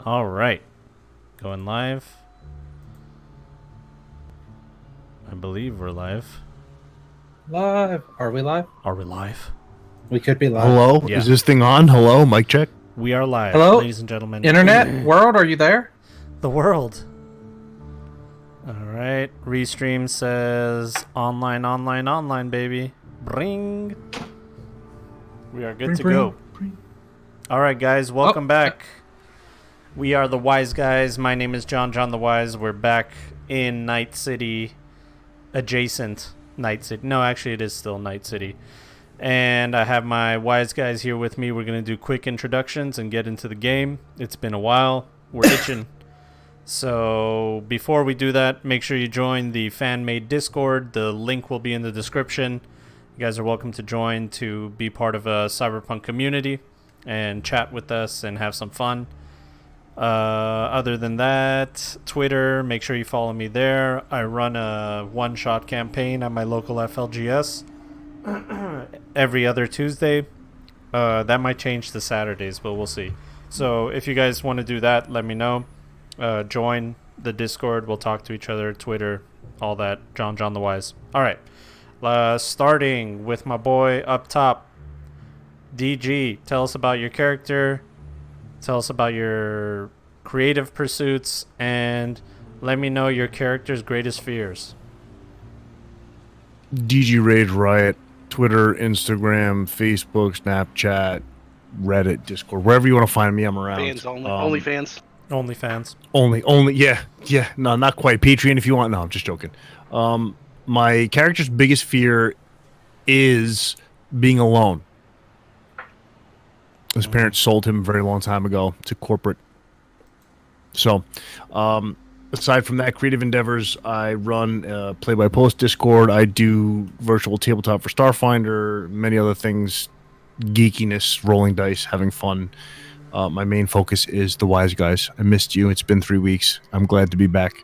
All right. Going live. I believe we're live. Live. Are we live? Are we live? We could be live. Hello? Yeah. Is this thing on? Hello? Mic check? We are live, Hello? ladies and gentlemen. Internet? World, are you there? The world. All right. Restream says online, baby. Bring. We are good to go. All right, guys. Welcome back. We are the Wise Guys. My name is JonJonTheWise. We're back in Night City, adjacent Night City. No, actually, it is still Night City. And I have my Wise Guys here with me. We're going to do quick introductions and get into the game. It's been a while. We're itching. So before we do that, make sure you join the fan-made Discord. The link will be in the description. You guys are welcome to join to be part of a Cyberpunk community and chat with us and have some fun. Other than that, Twitter, make sure you follow me there. I run a one-shot campaign at my local FLGS every other Tuesday. That might change to Saturdays, but we'll see. So if you guys want to do that, let me know. Join the Discord. We'll talk to each other, Twitter, all that. JonJonTheWise. All right. Starting with my boy up top, DG. Tell us about your character. Tell us about your creative pursuits, and let me know your character's greatest fears. DG Rage Riot, Twitter, Instagram, Facebook, Snapchat, Reddit, Discord, wherever you want to find me, I'm around. Fans only. OnlyFans. OnlyFans. Only, yeah. No, not quite. Patreon if you want. No, I'm just joking. My character's biggest fear is being alone. His parents sold him a very long time ago to corporate. So, aside from that, creative endeavors, I run play-by-post Discord. I do virtual tabletop for Starfinder, many other things, geekiness, rolling dice, having fun. My main focus is the Wise Guys. I missed you. It's been 3 weeks. I'm glad to be back.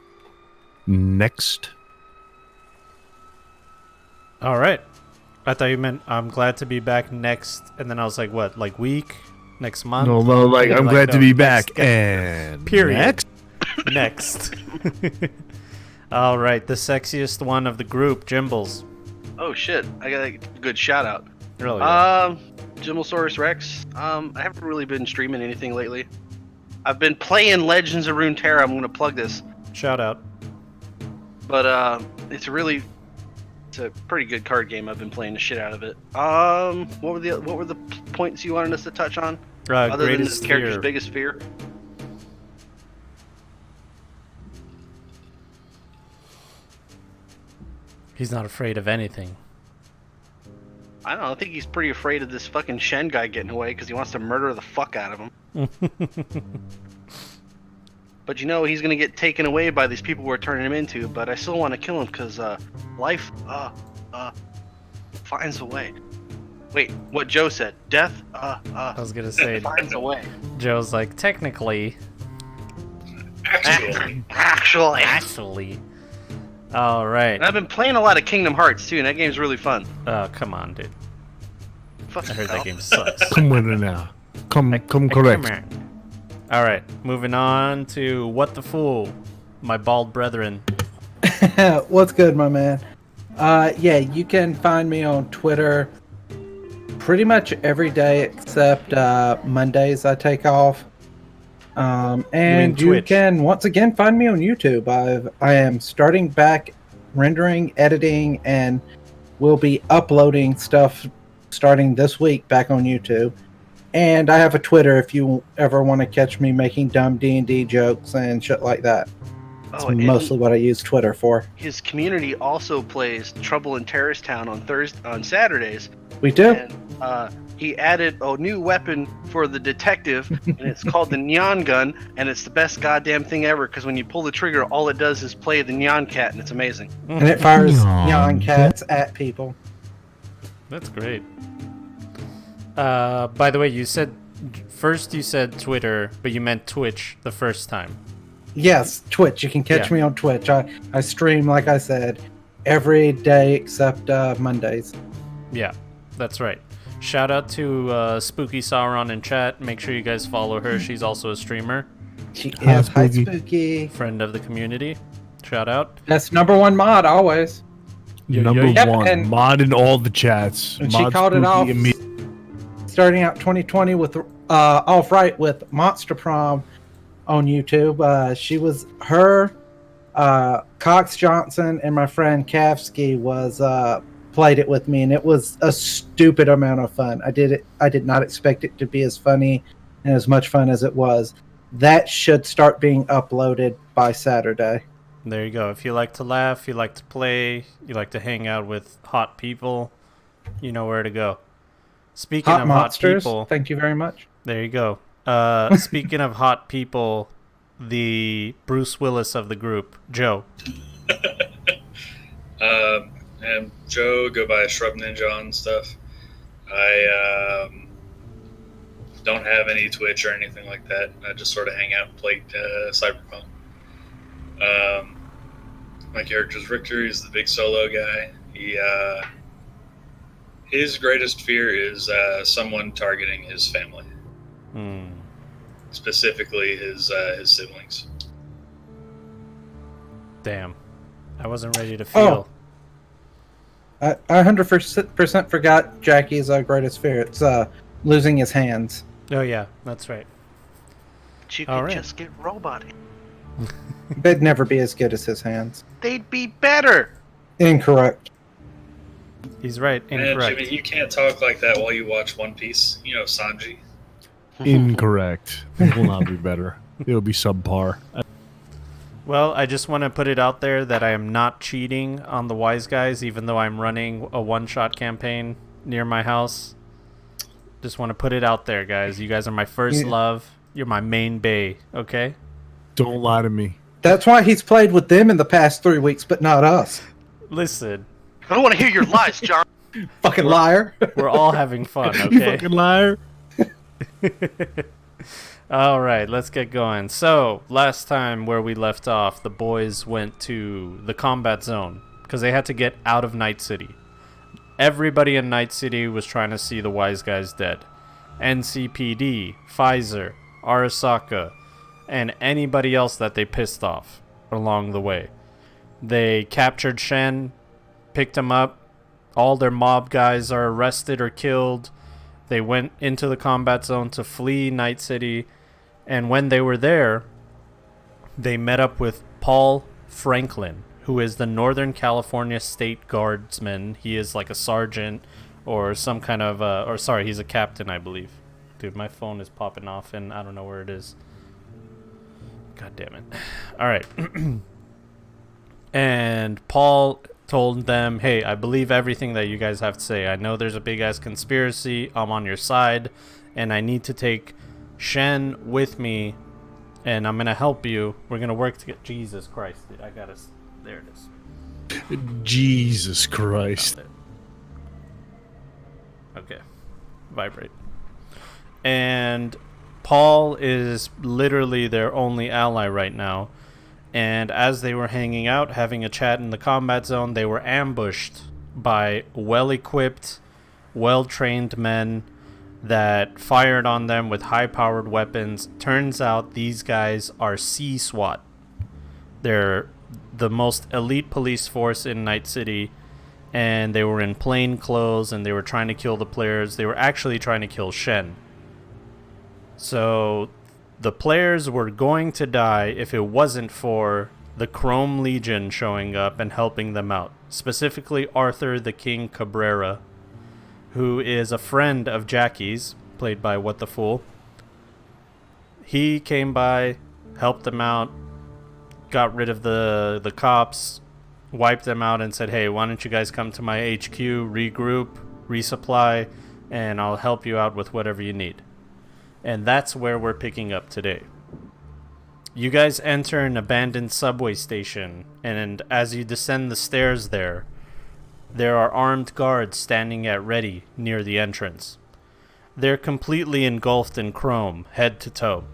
Next. All right. I thought you meant I'm glad to be back next, and then I was like, what, like week? Next month? No, like, I'm glad to be back. And period. Next. All right, the sexiest one of the group, Jimbles. Oh shit! I got a good shout out. Really? Jimmelsaurus Rex. I haven't really been streaming anything lately. I've been playing Legends of Runeterra. I'm gonna plug this. Shout out. But it's a pretty good card game. I've been playing the shit out of it. What were the points you wanted us to touch on? Other than the character's biggest fear? He's not afraid of anything. I don't know. I think he's pretty afraid of this fucking Shen guy getting away because he wants to murder the fuck out of him. But you know, he's gonna get taken away by these people we're turning him into. But I still want to kill him because life finds a way. Wait, what Joe said? Death I was gonna say finds a way. Joe's like, technically. Actually. All right. And I've been playing a lot of Kingdom Hearts too, and that game's really fun. Oh, come on, dude. Fuck I heard that yourself. game sucks. come with it now. Come correct. Come on. All right, moving on to What the Fool, my bald brethren. What's good, my man? Yeah, you can find me on Twitter pretty much every day except Mondays I take off. And you can once again find me on YouTube. I am starting back rendering, editing, and will be uploading stuff starting this week back on YouTube. And I have a Twitter if you ever want to catch me making dumb D&D jokes and shit like that. That's mostly what I use Twitter for. His community also plays Trouble in Terrorist Town on Saturdays. We do. And he added a new weapon for the detective, and it's called the Neon Gun, and it's the best goddamn thing ever because when you pull the trigger, all it does is play the Neon Cat, and it's amazing. And it fires neon cats at people. That's great. By the way, you said Twitter, but you meant Twitch the first time. Yes, Twitch. You can catch me on Twitch. I stream, like I said, every day except Mondays. Yeah, that's right. Shout out to Spooky Sauron in chat. Make sure you guys follow her. She's also a streamer. She Hi, is Hi Spooky. Spooky. Friend of the community. Shout out. That's #1 mod always. Number Yep, one, and- mod in all the chats. And she Mod called it Spooky off and me. starting out 2020 with off right with Monster Prom on YouTube. She was her, Cox Johnson, and my friend Kavsky was played it with me, and it was a stupid amount of fun. I did not expect it to be as funny and as much fun as it was. That should start being uploaded by Saturday. There you go. If you like to laugh, you like to play, you like to hang out with hot people, you know where to go. Speaking Hot of monsters, hot people, thank you very much. there you go. Speaking of hot people, the Bruce Willis of the group, Joe. And Joe, go by Shrub Ninja on stuff. I don't have any Twitch or anything like that. I just sort of hang out and play Cyberpunk. My character's Richter. He's the big solo guy. His greatest fear is someone targeting his family, specifically his siblings. Damn. I wasn't ready to feel. I 100% forgot Jackie's greatest fear. It's losing his hands. Oh, yeah, that's right. But you All could right. just get roboting. They'd never be as good as his hands. They'd be better. Incorrect. He's right. Man, Incorrect. Jimmy, you can't talk like that while you watch One Piece. You know Sanji. Incorrect. It will not be better. It will be subpar. Well, I just want to put it out there that I am not cheating on the Wise Guys, even though I'm running a one-shot campaign near my house. Just want to put it out there, guys. You guys are my first love. You're my main bae, okay? Don't lie to me. That's why he's played with them in the past 3 weeks, but not us. Listen, I don't want to hear your lies, John. Fucking liar. we're all having fun, You okay? fucking liar. All right, let's get going. So, last time where we left off, the boys went to the combat zone because they had to get out of Night City. Everybody in Night City was trying to see the Wise Guys dead. NCPD, Pfizer, Arasaka, and anybody else that they pissed off along the way. They captured Shen, picked him up. All their mob guys are arrested or killed. They went into the combat zone to flee Night City. And when they were there, they met up with Paul Franklin, who is the Northern California State Guardsman. He is like a sergeant or some kind of, he's a captain, I believe. Dude, my phone is popping off and I don't know where it is. God damn it. All right. And Paul told them, hey, I believe everything that you guys have to say. I know there's a big-ass conspiracy. I'm on your side, and I need to take Shen with me, and I'm going to help you. We're going to work together. Jesus Christ. Dude, I got to... There it is. Jesus Christ. Okay. Vibrate. And Paul is literally their only ally right now. And as they were hanging out, having a chat in the combat zone, they were ambushed by well-equipped, well-trained men that fired on them with high-powered weapons. Turns out these guys are Sea SWAT. They're the most elite police force in Night City, and they were in plain clothes, and they were trying to kill the players. They were actually trying to kill Shen. So the players were going to die if it wasn't for the Chrome Legion showing up and helping them out. Specifically Arthur the King Cabrera, who is a friend of Jackie's, played by What the Fool. He came by, helped them out, got rid of the cops, wiped them out, and said, hey, why don't you guys come to my HQ, regroup, resupply, and I'll help you out with whatever you need. And that's where we're picking up today. You guys enter an abandoned subway station, and as you descend the stairs there are armed guards standing at ready near the entrance. They're completely engulfed in chrome, head to toe,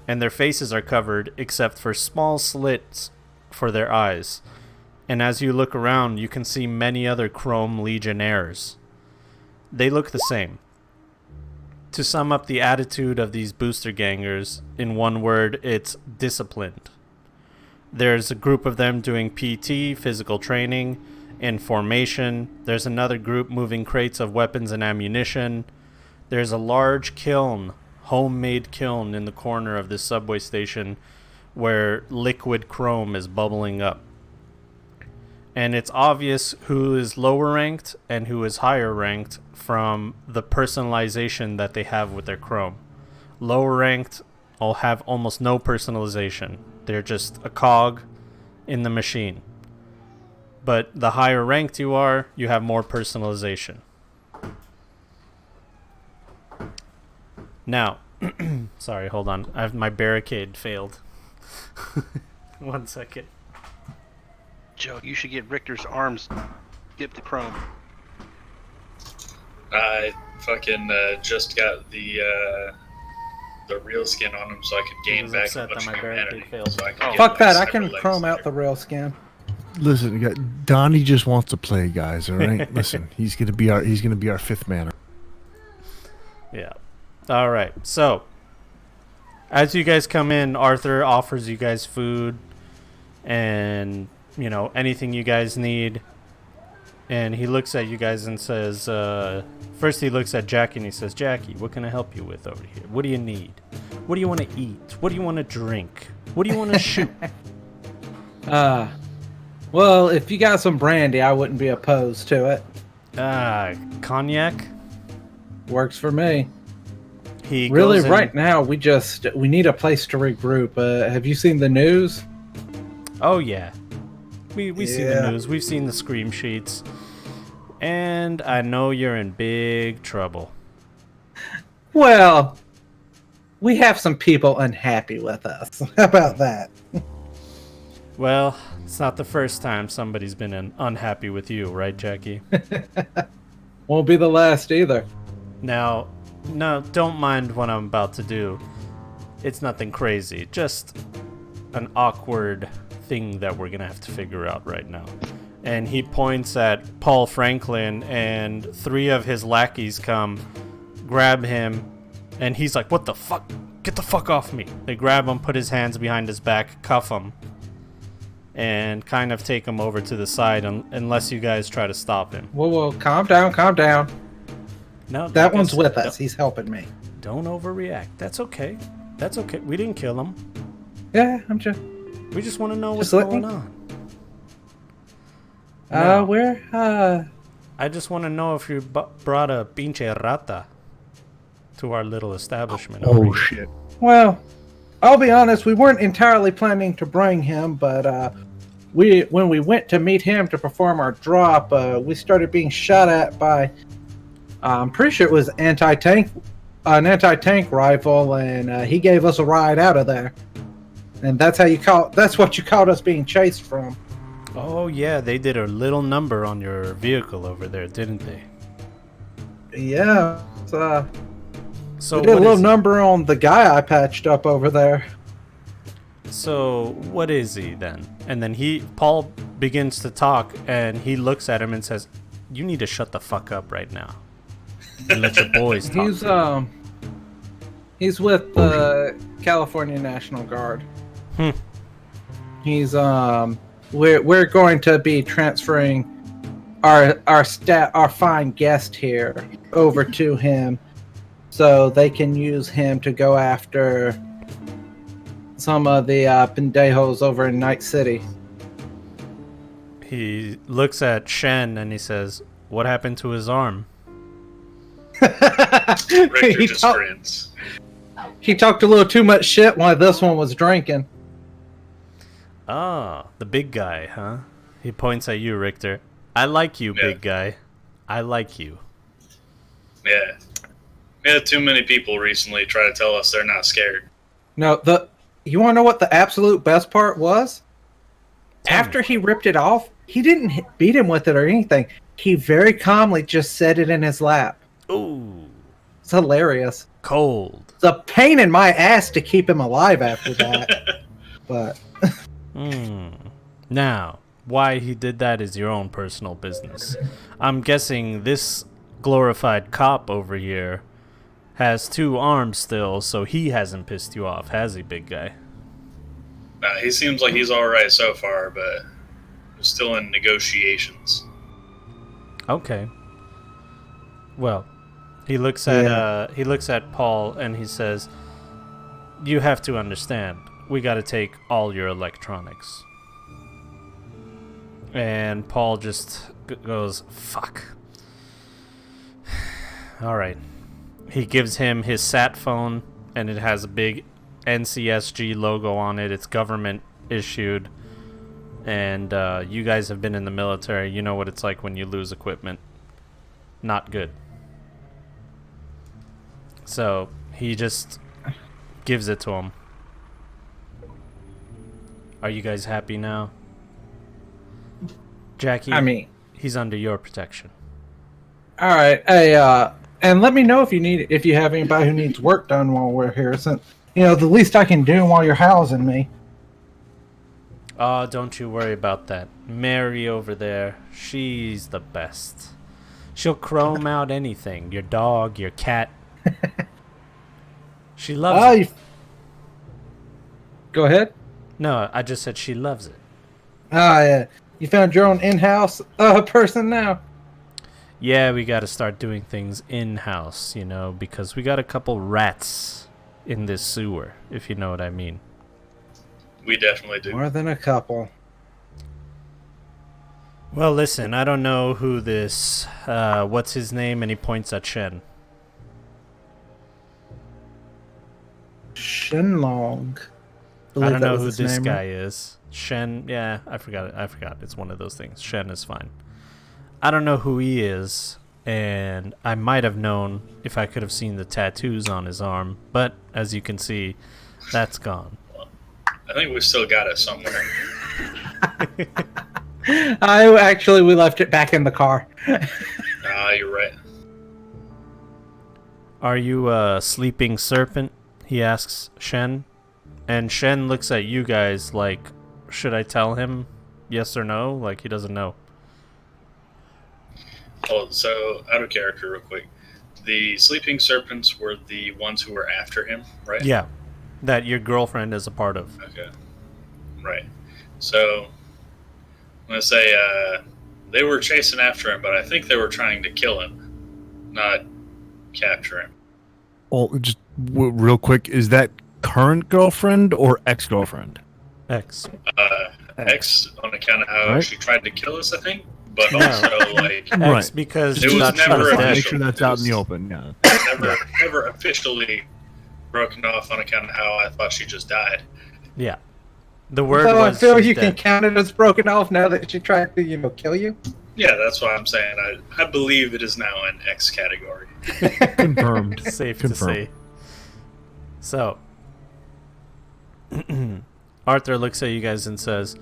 and their faces are covered except for small slits for their eyes. And as you look around, you can see many other Chrome Legionnaires. They look the same. to sum up the attitude of these booster gangers in one word, it's disciplined. There's a group of them doing PT, physical training, in formation. There's another group moving crates of weapons and ammunition. There's a large kiln, homemade kiln in the corner of this subway station where liquid chrome is bubbling up. And it's obvious who is lower ranked and who is higher ranked from the personalization that they have with their chrome. Lower ranked will have almost no personalization. They're just a cog in the machine. But the higher ranked you are, you have more personalization. Now, sorry, hold on. My barricade failed. 1 second. Joe, you should get Richter's arms dipped to chrome. I fucking just got the real skin on him so I could gain back a bunch of humanity. So I could fuck that, I can chrome out the real skin. Listen, Donnie just wants to play, guys. All right, listen, he's gonna be our fifth man. Yeah. All right. So, as you guys come in, Arthur offers you guys food and anything you guys need. And he looks at you guys and says, first he looks at Jackie and he says, Jackie, what can I help you with over here? What do you need? What do you want to eat? What do you want to drink? What do you want to shoot? Well, if you got some brandy, I wouldn't be opposed to it. Cognac? Works for me. He really, goes in... right now, we need a place to regroup. Have you seen the news? Oh, yeah. We see the news. We've seen the scream sheets. And I know you're in big trouble. Well, we have some people unhappy with us. How about that? Well, it's not the first time somebody's been unhappy with you, right, Jackie? Won't be the last either. Now, no, don't mind what I'm about to do. It's nothing crazy. Just an awkward thing that we're gonna have to figure out right now. And he points at Paul Franklin, and 3 of his lackeys come, grab him, and he's like, what the fuck? Get the fuck off me. They grab him, put his hands behind his back, cuff him, and kind of take him over to the side unless you guys try to stop him. Whoa, calm down. No, that one's with us. He's helping me. Don't overreact. That's okay. We didn't kill him. Yeah, We just want to know what's going on. I just want to know if you brought a pinche rata to our little establishment. Oh, shit. Well, I'll be honest, we weren't entirely planning to bring him, but when we went to meet him to perform our drop, we started being shot at by, I'm pretty sure it was an anti-tank rifle, and he gave us a ride out of there. And that's what you caught us being chased from. Oh yeah, they did a little number on your vehicle over there, didn't they? Yeah. So we did a little number on the guy I patched up over there. So what is he then? And then Paul begins to talk, and he looks at him and says, "You need to shut the fuck up right now and let your boys talk." He's with the California National Guard. He's we're going to be transferring our fine guest here over to him, so they can use him to go after some of the pendejos over in Night City. He looks at Shen and he says, "What happened to his arm?" Richter just grins. He talked a little too much shit while this one was drinking. Ah, the big guy, huh? He points at you, Richter. I like you, big guy. I like you. Yeah. We had too many people recently try to tell us they're not scared. No, you want to know what the absolute best part was? After he ripped it off, he didn't beat him with it or anything. He very calmly just set it in his lap. Ooh. It's hilarious. Cold. It's a pain in my ass to keep him alive after that. But... Now, why he did that is your own personal business. I'm guessing this glorified cop over here has 2 arms still, so he hasn't pissed you off, has he, big guy? He seems like he's all right so far, but we're still in negotiations. Okay. Well, he looks at Paul and he says, "You have to understand. We got to take all your electronics." And Paul just goes, "Fuck." All right. He gives him his sat phone, and it has a big NCSG logo on it. It's government issued. And you guys have been in the military. You know what it's like when you lose equipment. Not good. So he just gives it to him. Are you guys happy now? Jackie, I mean, he's under your protection. all right. Hey, and let me know if you have anybody who needs work done while we're here. Since the least I can do while you're housing me. Oh, don't you worry about that. Mary over there, she's the best. She'll chrome out anything. Your dog, your cat. She loves it. Go ahead. No, I just said she loves it. Yeah. You found your own in-house person now? Yeah, we gotta start doing things in-house, because we got a couple rats in this sewer, if you know what I mean. We definitely do. More than a couple. Well, listen, I don't know who this, what's his name, and he points at Shen. Shenlong. I don't know who this guy is. Shen, yeah, I forgot it. It's one of those things. Shen is fine. I don't know who he is, and I might have known if I could have seen the tattoos on his arm, but as you can see, that's gone. I think we've still got it somewhere. We left it back in the car. You're right. Are you a sleeping serpent? He asks Shen. And Shen looks at you guys like, should I tell him yes or no? Like, he doesn't know. Oh, so out of character real quick. The sleeping serpents were the ones who were after him, right? Yeah. That your girlfriend is a part of. Okay. Right. So, I'm going to say they were chasing after him, but I think they were trying to kill him, not capture him. Well, just real quick, is that current girlfriend or ex-girlfriend? Ex. Ex on account of how she tried to kill us, I think. But No. also, like, Ex because it was not never dead. Make sure that's out in the open. Yeah. never officially broken off on account of how I thought she just died. Yeah. The word So I was feel she's you dead. can count it as broken off now that she tried to, kill you. Yeah, that's why I'm saying I believe it is now an X category. Confirmed. Safe Confirmed. to say. So, Arthur looks at you guys and says,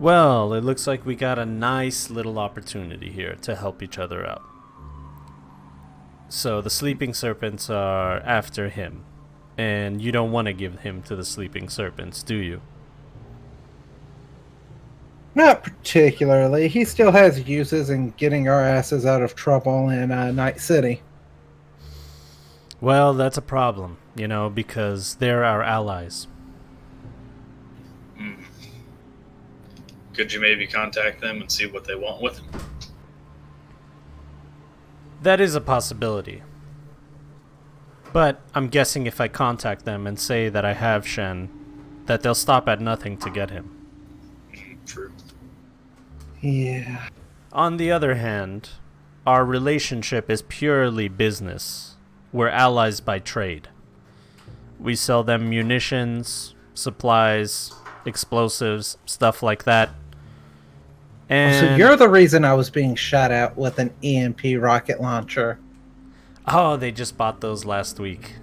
"Well, it looks like we got a nice little opportunity here to help each other out. So the sleeping serpents are after him, and you don't want to give him to the sleeping serpents, do you?" Not particularly. He still has uses in getting our asses out of trouble in Night City. Well, that's a problem, because they're our allies. Could you maybe contact them and see what they want with him? That is a possibility. But I'm guessing if I contact them and say that I have Shen, that they'll stop at nothing to get him. True. Yeah. On the other hand, our relationship is purely business. We're allies by trade. We sell them munitions, supplies, explosives, stuff like that. And So you're the reason I was being shot at with an EMP rocket launcher. oh, they just bought those last week.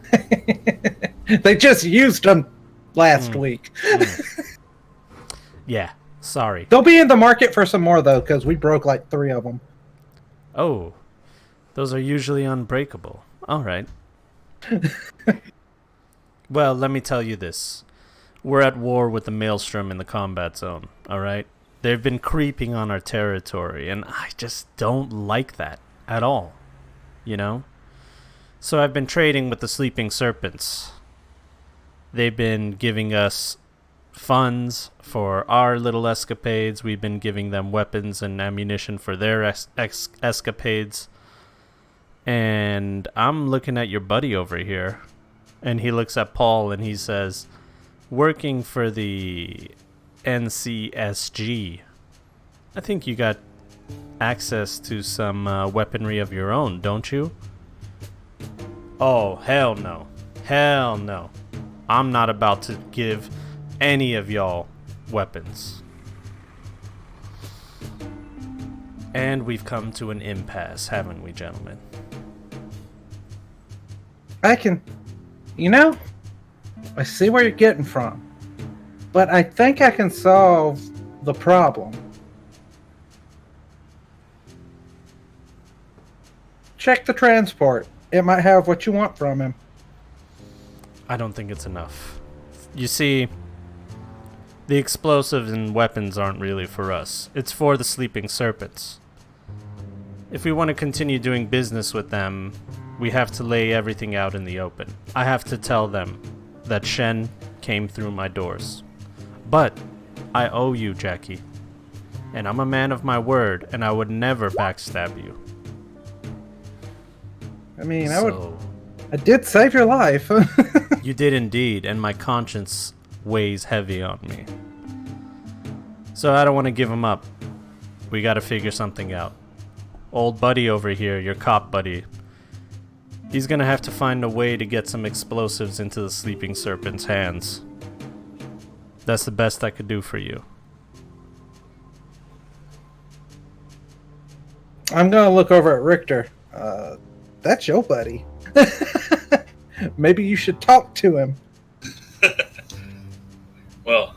They just used them last week. Yeah, sorry. They'll be in the market for some more, though, because we broke like 3 of them. Oh, those are usually unbreakable. All right. Well, let me tell you this. We're at war with the Maelstrom in the combat zone, all right? They've been creeping on our territory, and I just don't like that at all, So I've been trading with the Sleeping Serpents. They've been giving us funds for our little escapades. We've been giving them weapons and ammunition for their escapades. And I'm looking at your buddy over here. And he looks at Paul and he says, working for the NCSG, I think you got access to some weaponry of your own, don't you? Oh, hell no. Hell no. I'm not about to give any of y'all weapons. And we've come to an impasse, haven't we, gentlemen? I see where you're getting from. But I think I can solve the problem. Check the transport. It might have what you want from him. I don't think it's enough. You see, the explosives and weapons aren't really for us. It's for the Sleeping Serpents. If we want to continue doing business with them, we have to lay everything out in the open. I have to tell them that Shen came through my doors. But I owe you, Jackie. And I'm a man of my word, and I would never backstab you. I mean, I did save your life. You did indeed, and my conscience weighs heavy on me. So I don't want to give him up. We gotta figure something out. Old buddy over here, your cop buddy, he's gonna have to find a way to get some explosives into the Sleeping Serpent's hands. That's the best I could do for you. I'm gonna look over at Richter. That's your buddy. Maybe you should talk to him. Well,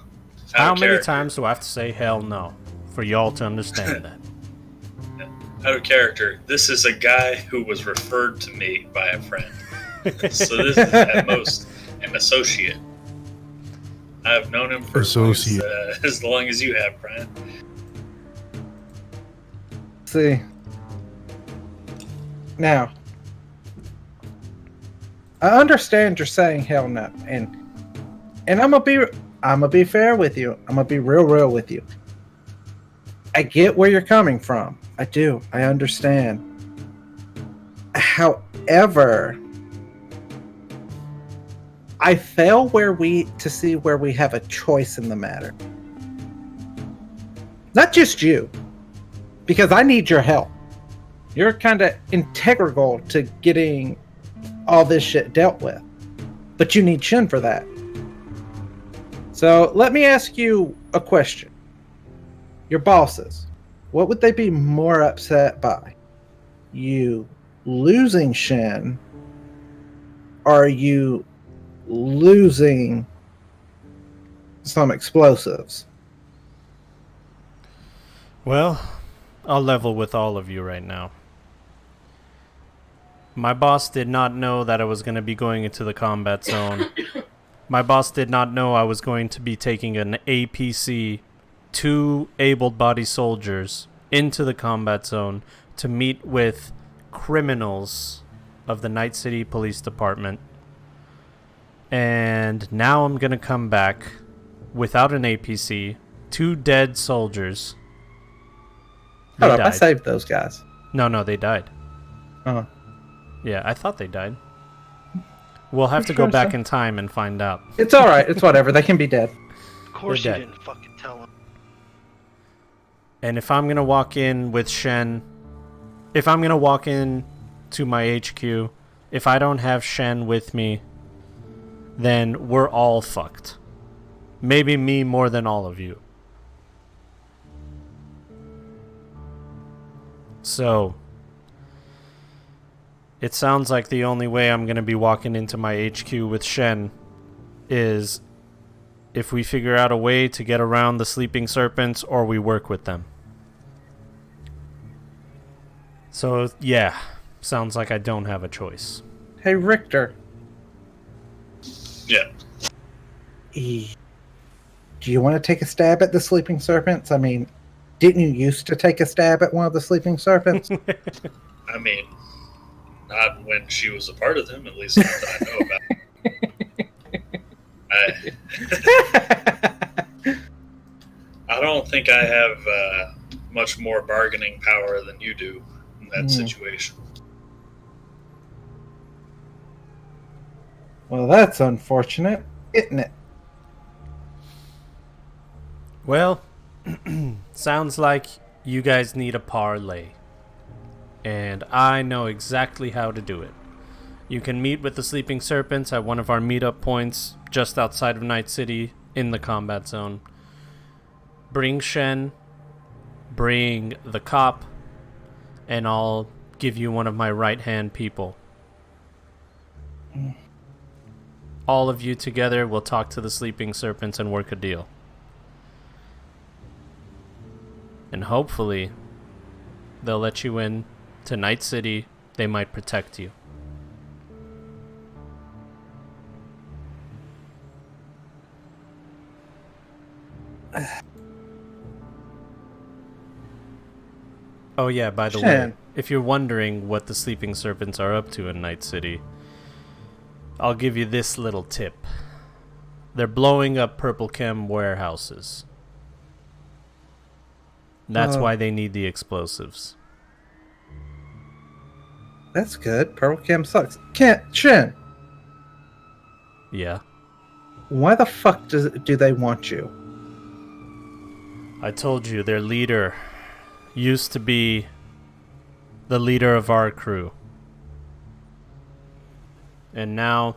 how many times do I have to say hell no for y'all to understand that? Out of character, this is a guy who was referred to me by a friend. So this is at most an associate. I've known him for as long as you have, Brian. See. Now, I understand you're saying hell no, and I'm gonna be fair with you. I'm gonna be real with you. I get where you're coming from. I do. I understand. However, I fail to see where we have a choice in the matter. Not just you, because I need your help. You're kind of integral to getting all this shit dealt with. But you need Shin for that. So let me ask you a question. Your bosses, what would they be more upset by? You losing Shin, or you losing some explosives? Well, I'll level with all of you right now. My boss did not know that I was going to be going into the combat zone. My boss did not know I was going to be taking an APC, 2 able-bodied soldiers, into the combat zone to meet with criminals of the Night City Police Department. And now I'm going to come back without an APC, 2 dead soldiers. Hold up, I saved those guys. No, they died. Oh. Yeah, I thought they died. We'll have to go back in time and find out. It's alright, it's whatever, they can be dead. Of course you didn't fucking tell him. And if I'm gonna walk in with Shen, if I'm gonna walk in to my HQ, if I don't have Shen with me, then we're all fucked. Maybe me more than all of you. So, it sounds like the only way I'm going to be walking into my HQ with Shen is if we figure out a way to get around the Sleeping Serpents or we work with them. So, yeah, sounds like I don't have a choice. Hey, Richter. Yeah. Do you want to take a stab at the Sleeping Serpents? I mean, didn't you used to take a stab at one of the Sleeping Serpents? I mean, Not when she was a part of them, at least not that I know about. I don't think I have much more bargaining power than you do in that situation. Well, that's unfortunate, isn't it? Well, sounds like you guys need a parlay. And I know exactly how to do it. You can meet with the Sleeping Serpents at one of our meetup points just outside of Night City in the combat zone. Bring Shen, bring the cop, and I'll give you one of my right-hand people. All of you together will talk to the Sleeping Serpents and work a deal. And hopefully, they'll let you in to Night City. They might protect you. Oh yeah, by the way, if you're wondering what the Sleeping Serpents are up to in Night City, I'll give you this little tip. They're blowing up Purple Chem warehouses. That's why they need the explosives. That's good. Purple Chem sucks. Shen. Yeah. Why the fuck do they want you? I told you, their leader used to be the leader of our crew. And now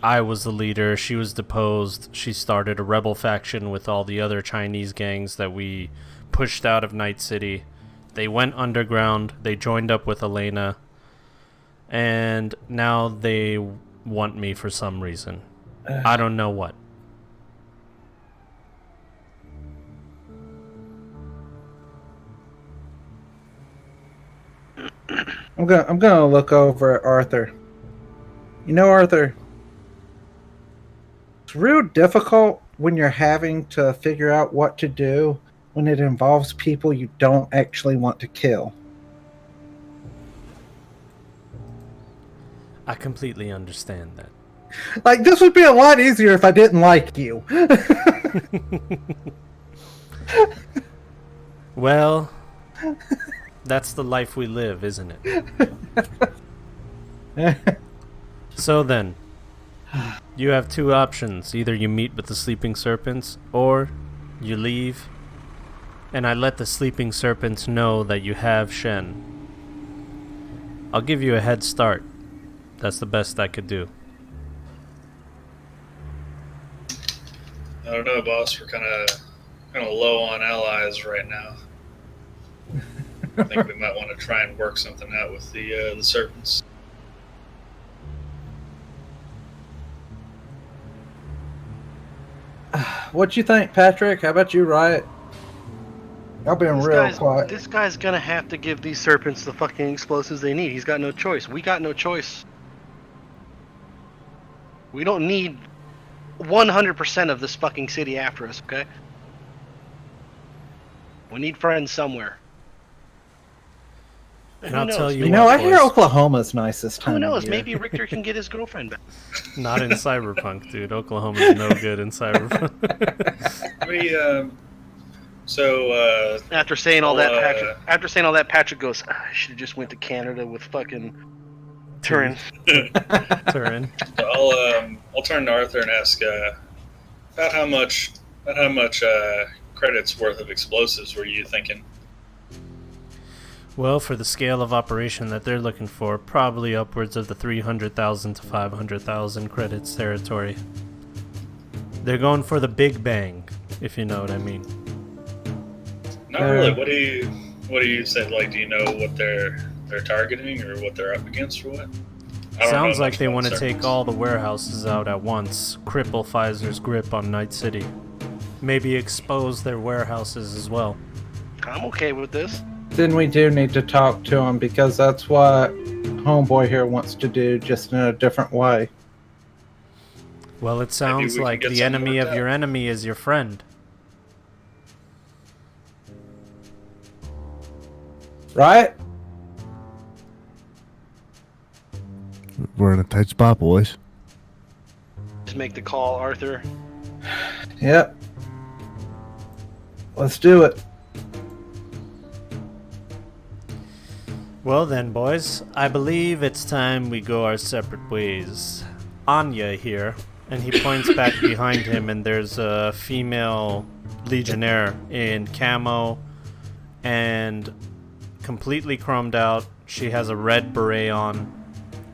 I was the leader. She was deposed. She started a rebel faction with all the other Chinese gangs that we pushed out of Night City. They went underground. They joined up with Elena. And now they want me for some reason. I don't know what. I'm gonna look over at Arthur. You know, Arthur, it's real difficult when you're having to figure out what to do when it involves people you don't actually want to kill. I completely understand that. Like, this would be a lot easier if I didn't like you. Well, that's the life we live, isn't it? So then, you have two options. Either you meet with the Sleeping Serpents, or you leave, and I let the Sleeping Serpents know that you have Shen. I'll give you a head start. That's the best I could do. I don't know, boss. We're kind of low on allies right now. I think we might want to try and work something out with the Serpents. What you think, Patrick? How about you, Riot? Y'all been real quiet. This guy's gonna have to give these Serpents the fucking explosives they need. He's got no choice. We got no choice. We don't need 100% of this fucking city after us, okay? We need friends somewhere. And I'll tell you, You know, I hear Oklahoma's nice this time. Who knows? Of year. Maybe Richter can get his girlfriend back. Not in Cyberpunk, dude. Oklahoma's no good in Cyberpunk. After saying all that, Patrick goes, I should have just went to Canada with fucking Turin. Turin. I'll turn to Arthur and ask about how much credits worth of explosives were you thinking? Well, for the scale of operation that they're looking for, probably upwards of the 300,000 to 500,000 credits territory. They're going for the Big Bang, if you know what I mean. Not really. What do you say? Like, do you know what they're targeting or what they're up against or what? Sounds like they want to take all the warehouses out at once, cripple Pfizer's grip on Night City. Maybe expose their warehouses as well. I'm okay with this. Then we do need to talk to him, because that's what Homeboy here wants to do, just in a different way. Well, it sounds like the enemy of your enemy is your friend. Right? We're in a tight spot, boys. Just make the call, Arthur. Yep. Let's do it. Well then, boys, I believe it's time we go our separate ways. Anya here, and he points back behind him, and there's a female legionnaire in camo and completely chromed out. She has a red beret on,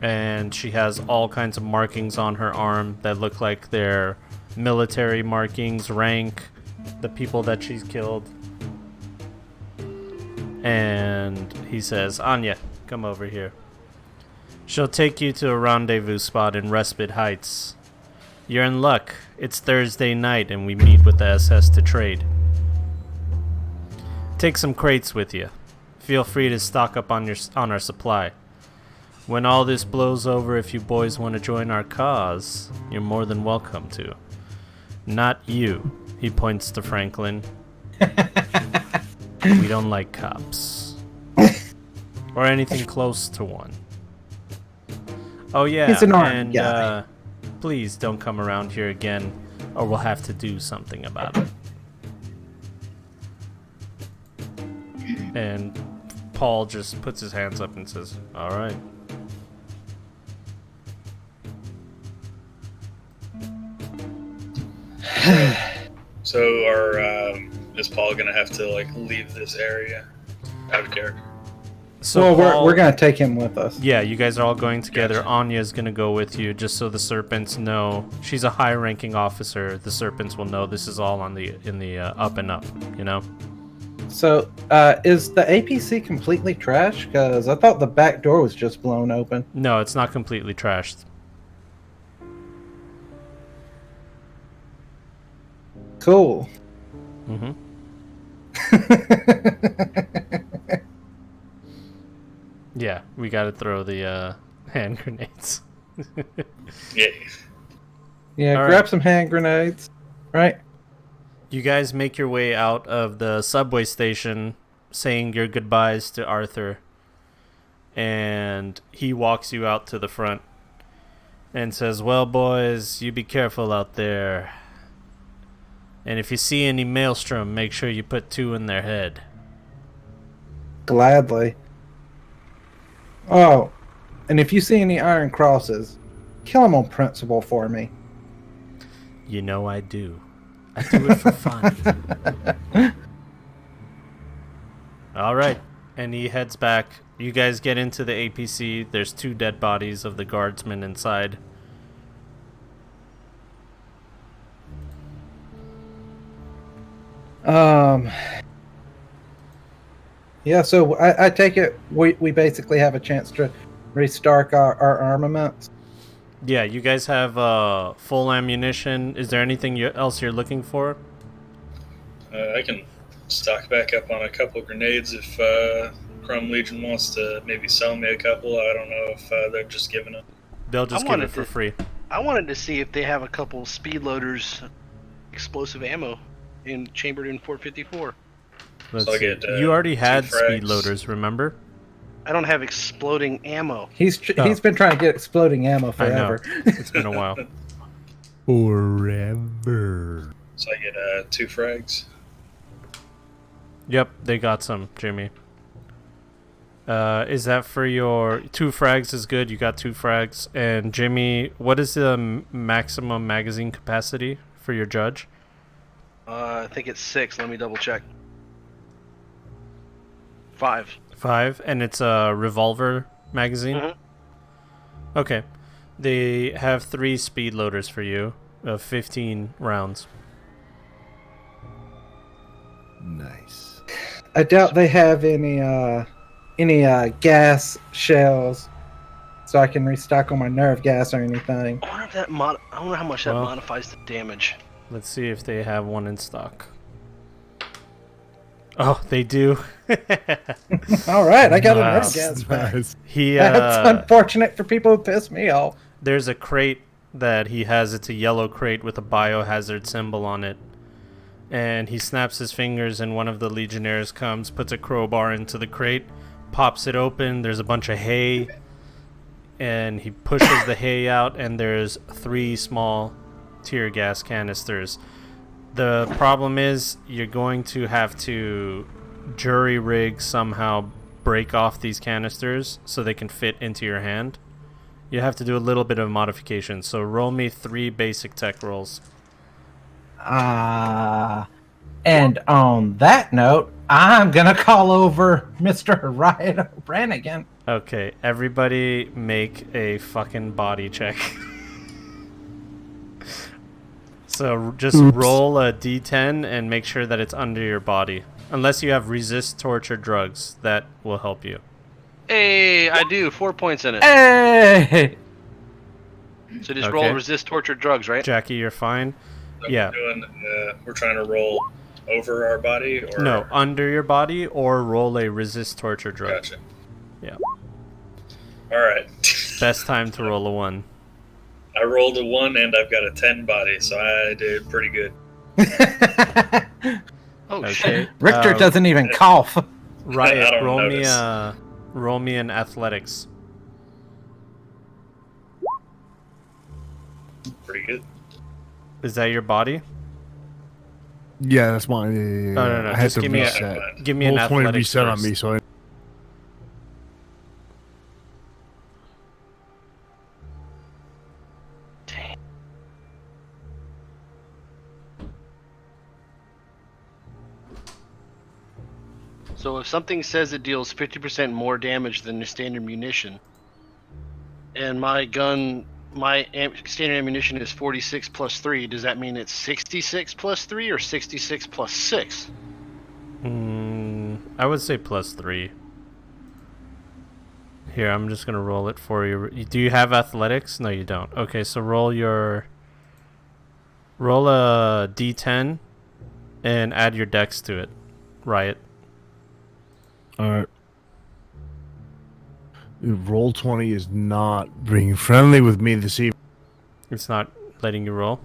and she has all kinds of markings on her arm that look like they're military markings, rank, the people that she's killed. And he says, Anya, come over here. She'll take you to a rendezvous spot in Respite Heights. You're in luck. It's Thursday night and we meet with the SS to trade. Take some crates with you. Feel free to stock up on our supply. When all this blows over, if you boys want to join our cause, you're more than welcome to. Not you, he points to Franklin. We don't like cops. Or anything close to one. Oh yeah, He's an armed guy. and please don't come around here again, or we'll have to do something about it. And Paul just puts his hands up and says, alright. So, is Paul gonna have to like leave this area out of character? So well, we're gonna take him with us. Yeah, you guys are all going together. Gotcha. Anya's gonna go with you, just so the Serpents know. She's a high-ranking officer. The Serpents will know this is all in the up and up. You know. So, is the APC completely trashed? Because I thought the back door was just blown open. No, it's not completely trashed. Cool. Mm-hmm. Yeah, we gotta throw the hand grenades. Yeah. Yeah, All grab right. some hand grenades. Right? You guys make your way out of the subway station, saying your goodbyes to Arthur, and he walks you out to the front and says, well, boys, you be careful out there. And if you see any Maelstrom, make sure you put 2 in their head. Gladly. Oh, and if you see any Iron Crosses, kill them on principle for me. You know I do. I do it for fun. All right. And he heads back. You guys get into the APC. There's 2 dead bodies of the guardsmen inside. Yeah, so I take it we basically have a chance to restock our armaments. Yeah, you guys have full ammunition. Is there anything else you're looking for? I can stock back up on a couple of grenades if Chrome Legion wants to maybe sell me a couple. I don't know if they're just giving them. They'll just give it for free. I wanted to see if they have a couple speed loaders, explosive ammo, chambered in 454. Let's So I'll see. get, You already 2 had frags. speed loaders, remember? I don't have exploding ammo. He's been trying to get exploding ammo I know. forever. It's been a while. Forever. So I get 2 frags. Yep, they got some, Jimmy. Is that for your 2 frags is good? You got 2 frags. And Jimmy, what is the maximum magazine capacity for your judge? I think it's 6. Let me double check. 5. 5, and it's a revolver magazine? Mm-hmm. Okay. They have 3 speed loaders for you of 15 rounds. Nice. I doubt they have any gas shells, so I can restock on my nerve gas or anything. I wonder if that I wonder how much that modifies the damage. Let's see if they have one in stock. Oh, they do. All right, I got a Wow. nerve gas back. Nice. That's unfortunate for people who piss me off. There's a crate that he has. It's a yellow crate with a biohazard symbol on it. And he snaps his fingers, and one of the Legionnaires comes, puts a crowbar into the crate, pops it open. There's a bunch of hay. and he pushes the hay out, and there's 3 small tear gas canisters. The problem is you're going to have to jury rig somehow, break off these canisters so they can fit into your hand. You have to do a little bit of modification. So roll me 3 basic tech rolls. And on that note, I'm gonna call over Mr. Riot O'Branigan. Okay, everybody make a fucking body check. So just roll a d10 and make sure that it's under your body. Unless you have resist torture drugs, that will help you. Hey, I do. 4 points in it. Hey! So just roll resist torture drugs, right? Jackie, you're fine. So Yeah. We're trying to roll over our body, or No, under your body, or roll a resist torture drug. Gotcha. Yeah. All right. Best time to roll a 1. I rolled a 1 and I've got a 10 body, so I did pretty good. Oh Okay. shit! Richter doesn't even cough. Riot, I don't roll me an athletics. Pretty good. Is that your body? Yeah, that's mine. No, no, no. I had Just to give me reset. give me an Whole point athletics reset first. on me, so I... So if something says it deals 50% more damage than your standard munition, and my gun, standard ammunition is 46 plus 3, does that mean it's 66 plus 3 or 66 plus 6? I would say plus 3. Here, I'm just gonna roll it for you. Do you have athletics? No, you don't. Okay, so roll a d10 and add your dex to it. Riot. Alright. Roll 20 is not being friendly with me this evening. It's not letting you roll.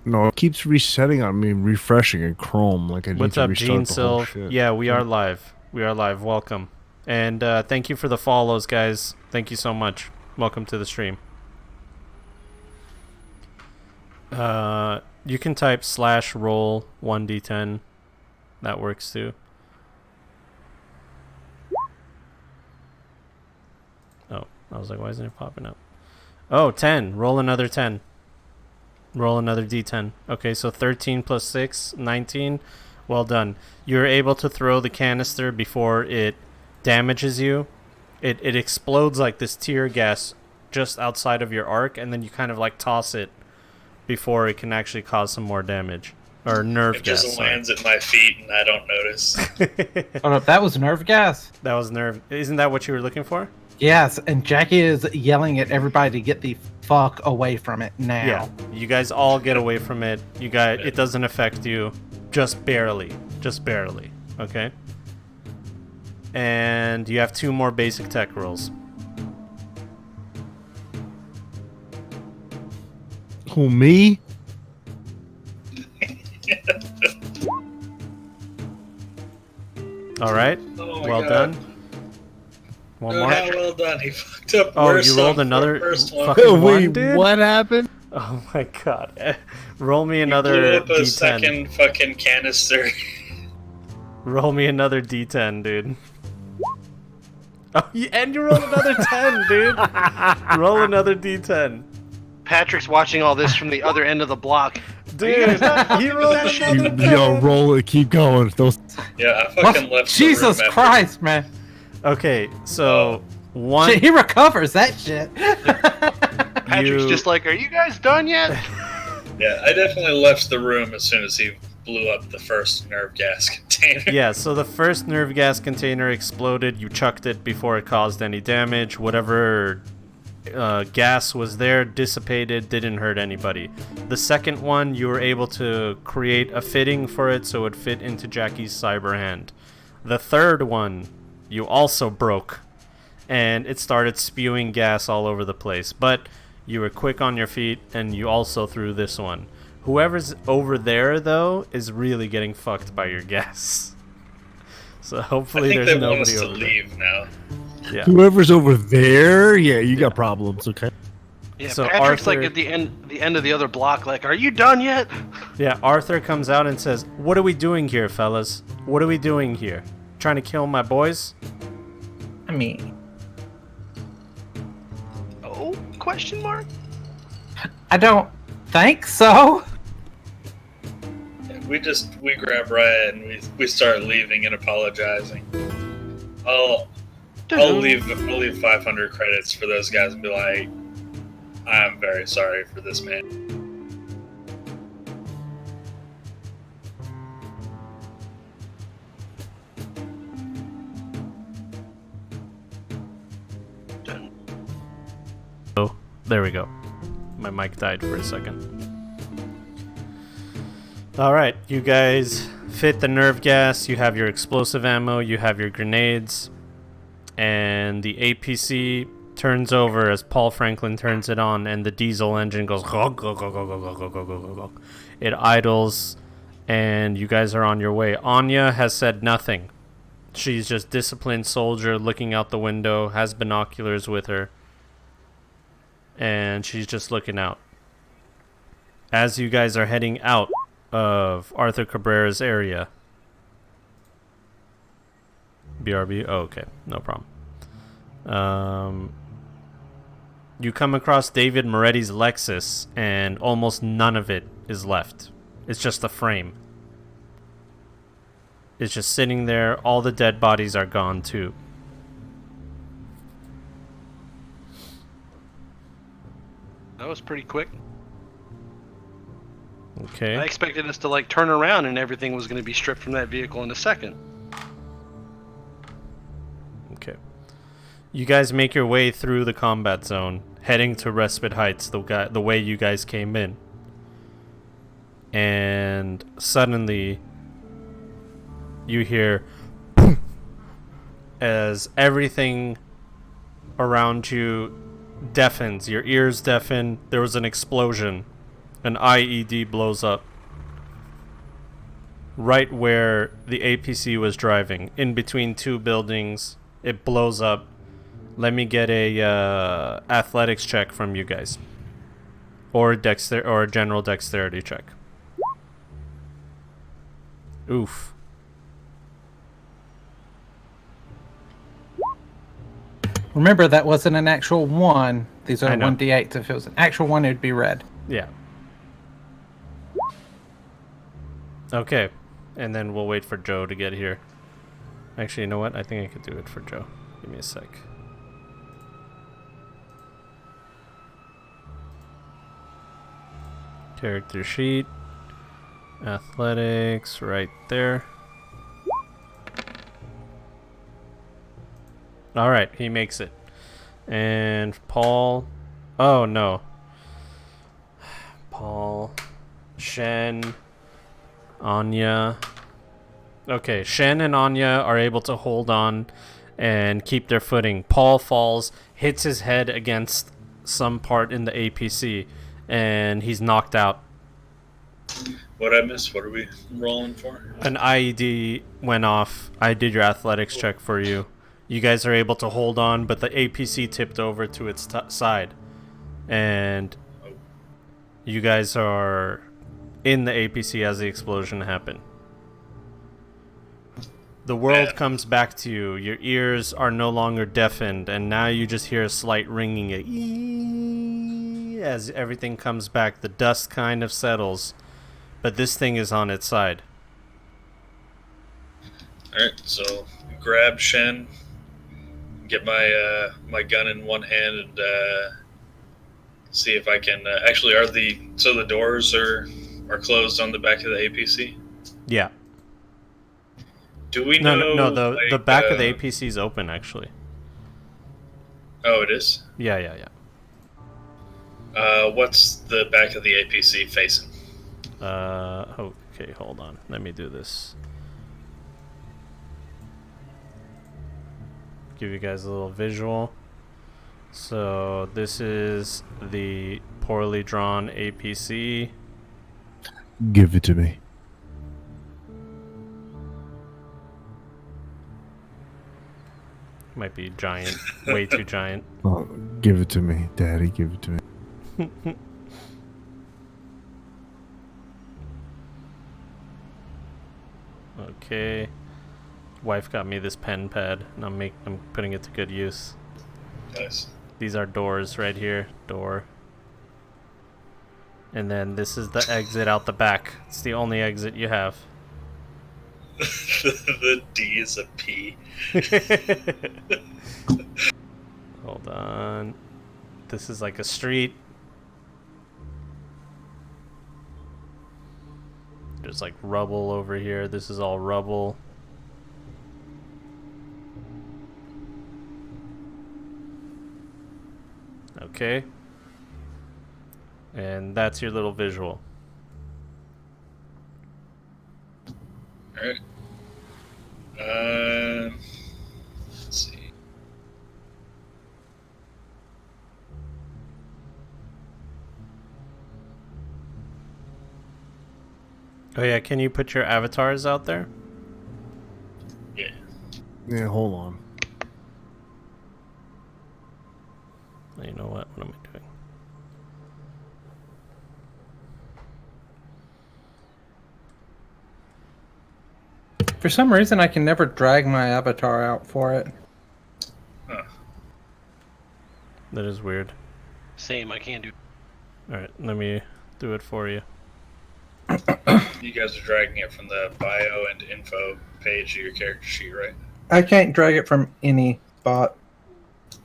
No, it keeps resetting on me, refreshing in Chrome. Like I What's need to up, restart Gene the whole Silv? shit. Yeah, we are live. We are live. Welcome. And thank you for the follows, guys. Thank you so much. Welcome to the stream. You can type /roll 1d10. That works too. Oh, I was like, why isn't it popping up? Oh, 10. Roll another 10. Roll another d10. Okay, so 13 plus 6, 19. Well done. You're able to throw the canister before it damages you. It explodes like this tear gas just outside of your arc, and then you kind of like toss it before it can actually cause some more damage. Or nerve It gas. just lands at my feet and I don't notice. Hold up, that was nerve gas? That was nerve. Isn't that what you were looking for? Yes, and Jackie is yelling at everybody to get the fuck away from it now. Yeah. You guys all get away from it. You guys, it doesn't affect you. Just barely. Just barely. Okay? And you have 2 more basic tech rolls. Who, me? All right. Oh my Well God. done. One more. How well done. He fucked up Oh, worse you rolled on the another first one. fucking one, dude? what happened? Oh my god. Roll me He another blew up a d10. second fucking canister. Roll me another d10, dude. Oh, and you rolled another 10, dude. Roll another d10. Patrick's watching all this from the other end of the block. Dude, he rolled another 10. Yo, roll it, keep going. Those... Yeah, I fucking left Jesus the room Christ, man. Okay, so one. Shit, he recovers that shit. Patrick's just like, are you guys done yet? Yeah, I definitely left the room as soon as he blew up the first nerve gas container. Yeah, so the first nerve gas container exploded. You chucked it before it caused any damage. Whatever gas was there dissipated, didn't hurt anybody. The second one, you were able to create a fitting for it so it would fit into Jackie's cyber hand. The third one, you also broke, and it started spewing gas all over the place. But you were quick on your feet, and you also threw this one. Whoever's over there, though, is really getting fucked by your gas. So hopefully I think there's they want nobody us to over there. leave now. Yeah. Whoever's over there, yeah, you got problems, okay? Yeah, So Patrick's Arthur- like at the end of the other block, like, are you done yet? Yeah, Arthur comes out and says, "What are we doing here, fellas? What are we doing here? Trying to kill my boys?" I mean, Oh, question mark? I don't think so. We grab Riot and we start leaving and apologizing. I'll leave 500 credits for those guys and be like, I'm very sorry for this man. Oh, there we go. My mic died for a second. Alright, you guys fit the nerve gas, you have your explosive ammo, you have your grenades, and the APC turns over as Paul Franklin turns it on, and the diesel engine goes go, go, go, go, go, go, go, go, go, go, go. It idles, and you guys are on your way. Anya has said nothing. She's just disciplined soldier looking out the window, has binoculars with her, and she's just looking out. As you guys are heading out of Arthur Cabrera's area. BRB? Oh, okay. No problem. You come across David Moretti's Lexus, and almost none of it is left. It's just a frame. It's just sitting there. All the dead bodies are gone, too. That was pretty quick. Okay. I expected us to like turn around and everything was going to be stripped from that vehicle in a second. Okay. You guys make your way through the combat zone, heading to Respite Heights, the way you guys came in. And suddenly, you hear as everything around you deafens. Your ears deafen. There was an explosion. An IED blows up right where the APC was driving, in between two buildings. It blows up. Let me get a athletics check from you guys, or a general dexterity check. Oof. Remember, that wasn't an actual 1. These are I know. 1d8s. If it was an actual 1, it would be red. Yeah. Okay, and then we'll wait for Joe to get here. Actually, you know what? I think I could do it for Joe. Give me a sec. Character sheet. Athletics, right there. Alright, he makes it. And Paul... Oh, no. Paul... Shen... Anya... Okay, Shen and Anya are able to hold on and keep their footing. Paul falls, hits his head against some part in the APC, and he's knocked out. What I missed? What are we rolling for? An IED went off. I did your athletics check for you. You guys are able to hold on, but the APC tipped over to its side. And you guys are in the APC as the explosion happened. The world comes back to you. Your ears are no longer deafened, and now you just hear a slight ringing as everything comes back. The dust kind of settles, but this thing is on its side. Alright, so grab Shen, get my my gun in one hand, and see if I can... actually, the doors are closed on the back of the APC? Yeah. Do we know... No, the back of the APC is open, actually. Oh, it is? Yeah. What's the back of the APC facing? Okay, hold on. Let me do this. Give you guys a little visual. So, this is the poorly drawn APC. Give it to me. Might be giant. Way too giant. Oh, give it to me, Daddy. Give it to me. Okay. Wife got me this pen pad, and I'm putting it to good use. Nice. These are doors right here. Door. And then this is the exit out the back. It's the only exit you have. The D is a P. Hold on. This is like a street. There's like rubble over here. This is all rubble. Okay. And that's your little visual. Alright. Let's see. Oh yeah, can you put your avatars out there? Yeah. Yeah, hold on. Oh, you know what? What am I doing? For some reason, I can never drag my avatar out for it. Huh. That is weird. Same, I can't do. Alright, let me do it for you. You guys are dragging it from the bio and info page of your character sheet, right? I can't drag it from any spot.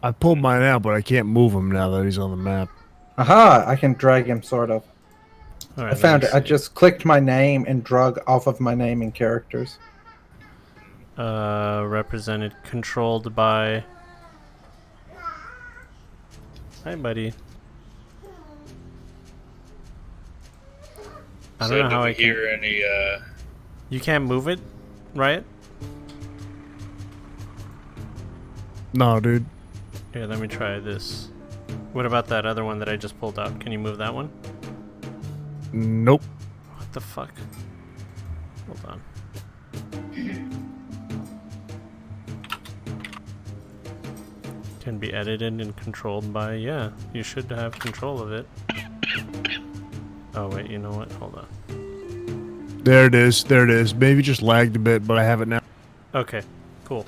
I pulled mine out, but I can't move him now that he's on the map. Aha! I can drag him, sort of. Alright, I found it. I just clicked my name and drug off of my name and characters. Represented, controlled by... Hi, buddy. I don't know how I can... hear any, You can't move it, right? No, dude. Here, let me try this. What about that other one that I just pulled out? Can you move that one? Nope. What the fuck? Hold on. Can be edited and controlled by... Yeah, you should have control of it. Oh, wait, you know what? Hold on. There it is. There it is. Maybe just lagged a bit, but I have it now. Okay, cool.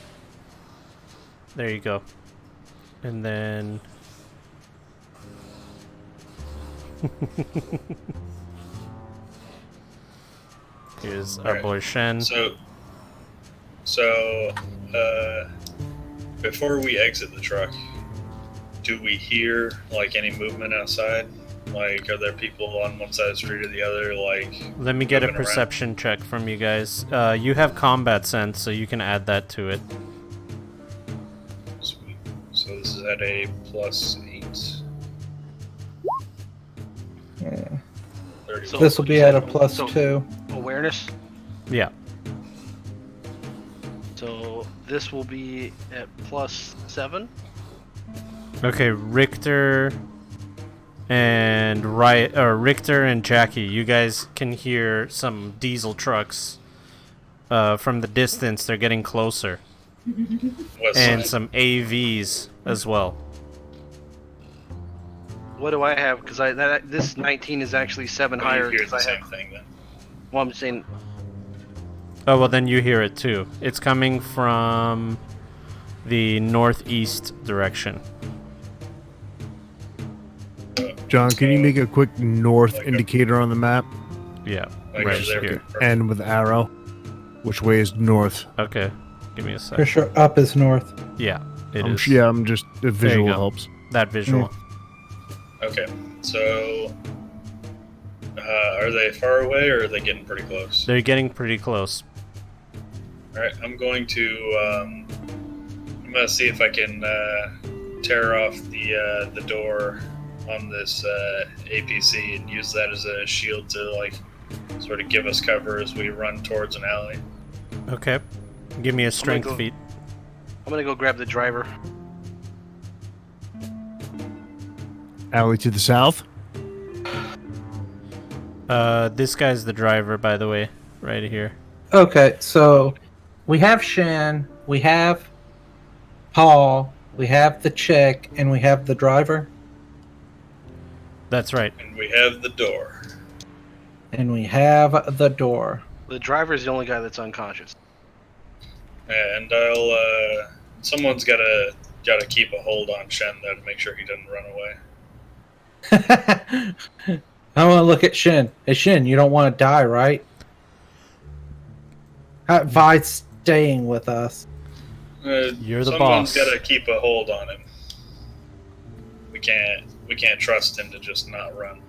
There you go. And then... Here's our Alright. boy Shen. So, before we exit the truck, do we hear, like, any movement outside? Like, are there people on one side of the street or the other, like... Let me get a moving perception check from you guys. You have combat sense, so you can add that to it. around? Sweet. So this is at a +8. Yeah. 30. So- This will be at a +2. Awareness. Yeah. So this will be at +7. Okay, Richter and Richter and Jackie, you guys can hear some diesel trucks from the distance. They're getting closer, West and side. some AVs as well. What do I have? Because this 19 is actually 7 Oh, you higher. hear 'Cause the I same have. thing then. Well, I'm saying Oh well, then you hear it too. It's coming from the northeast direction. John, can you make a quick north indicator on the map? Yeah, Like right over there. here. Perfect. And with arrow. Which way is north? Okay, give me a sec. For sure, up is north. Yeah, it is. Yeah, I'm just... The visual go. helps. That visual. Okay, so are they far away or are they getting pretty close? They're getting pretty close. All right, I'm going to see if I can tear off the door on this APC and use that as a shield to like sort of give us cover as we run towards an alley. Okay, give me a strength go- feat. I'm gonna go grab the driver. Alley to the south. This guy's the driver, by the way, right here. Okay, so we have Shan, we have Paul, we have the chick, and we have the driver. That's right. And we have the door. And we have the door. The driver's the only guy that's unconscious. And someone's gotta keep a hold on Shen though to make sure he doesn't run away. I want to look at Shin. Hey Shin, you don't want to die, right? Vi's staying with us. You're the someone's boss. Gotta keep a hold on him. We can't trust him to just not run.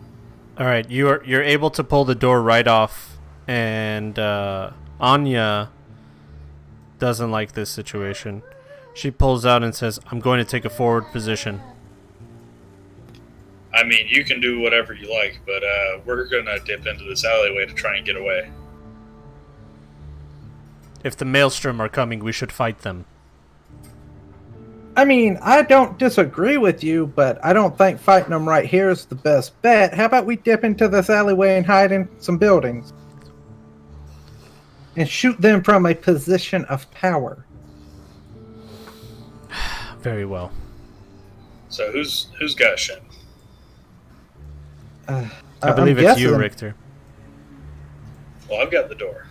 All right, you're able to pull the door right off, and Anya doesn't like this situation. She pulls out and says, "I'm going to take a forward position." I mean, you can do whatever you like, but we're gonna dip into this alleyway to try and get away. If the Maelstrom are coming, we should fight them. I mean, I don't disagree with you, but I don't think fighting them right here is the best bet. How about we dip into this alleyway and hide in some buildings? And shoot them from a position of power. Very well. So who's got Shen? I believe it's you, Richter. Well, I've got the door.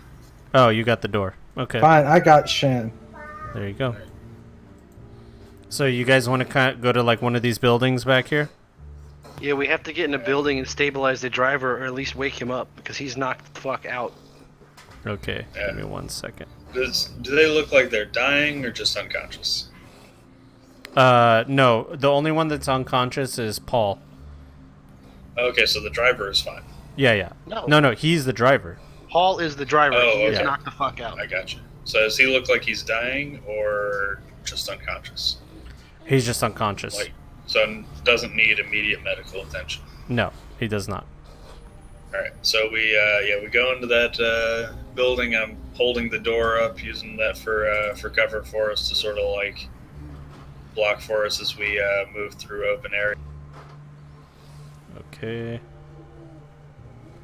Oh, you got the door. Okay. Fine, I got Shen. There you go. So you guys want to go to like one of these buildings back here? Yeah, we have to get in a building and stabilize the driver, or at least wake him up, because he's knocked the fuck out. Okay, Yeah. give me 1 second. Do they look like they're dying or just unconscious? No, the only one that's unconscious is Paul. Okay, so the driver is fine. Yeah. No, he's the driver. Paul is the driver. Oh, he is okay. knocked the fuck out. I got you. So does he look like he's dying or just unconscious? He's just unconscious. So doesn't need immediate medical attention. No, he does not. All right, so we go into that building. I'm holding the door up, using that for cover for us to sort of like block for us as we move through open area. Okay.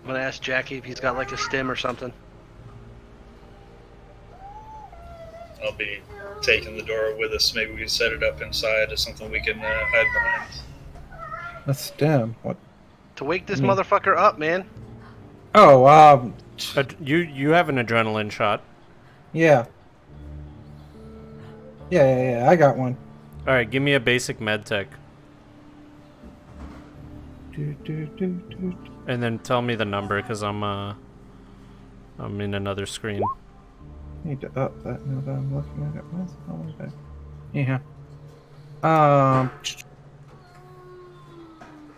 I'm gonna ask Jackie if he's got like a stem or something. I'll be taking the door with us. Maybe we can set it up inside as something we can hide behind. A stem. What? To wake this motherfucker up, man. Oh, You have an adrenaline shot. yeah. Yeah, I got one. All right, give me a basic med tech, and then tell me the number because I'm in another screen. Need to up that now that I'm looking at it. Where's the hell is that?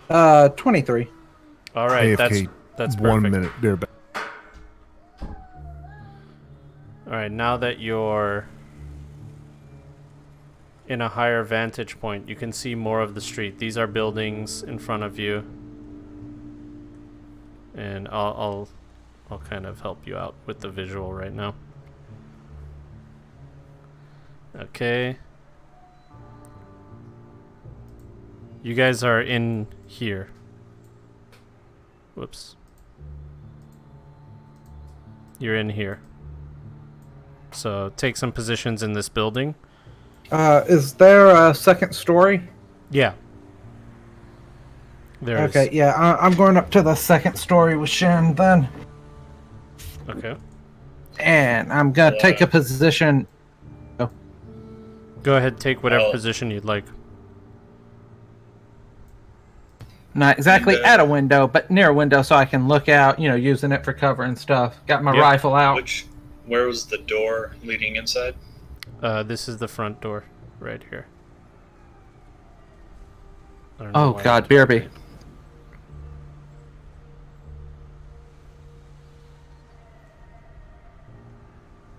Yeah. 23. All right, AFK, that's perfect. 1 minute. They're back. All right, now that you're in a higher vantage point, you can see more of the street. These are buildings in front of you, and I'll kind of help you out with the visual right now. Okay. You guys are in here. Whoops. You're in here. So take some positions in this building. Is there a second story? Yeah. There is. Okay, yeah, I'm going up to the second story with Shen then. Okay. And I'm going to take a position. Go ahead, take whatever Oh. position you'd like. Not exactly at a window, but near a window so I can look out, using it for cover and stuff. Got my Yep. rifle out. Where was the door leading inside? This is the front door, right here. I don't know Oh why god, BRB.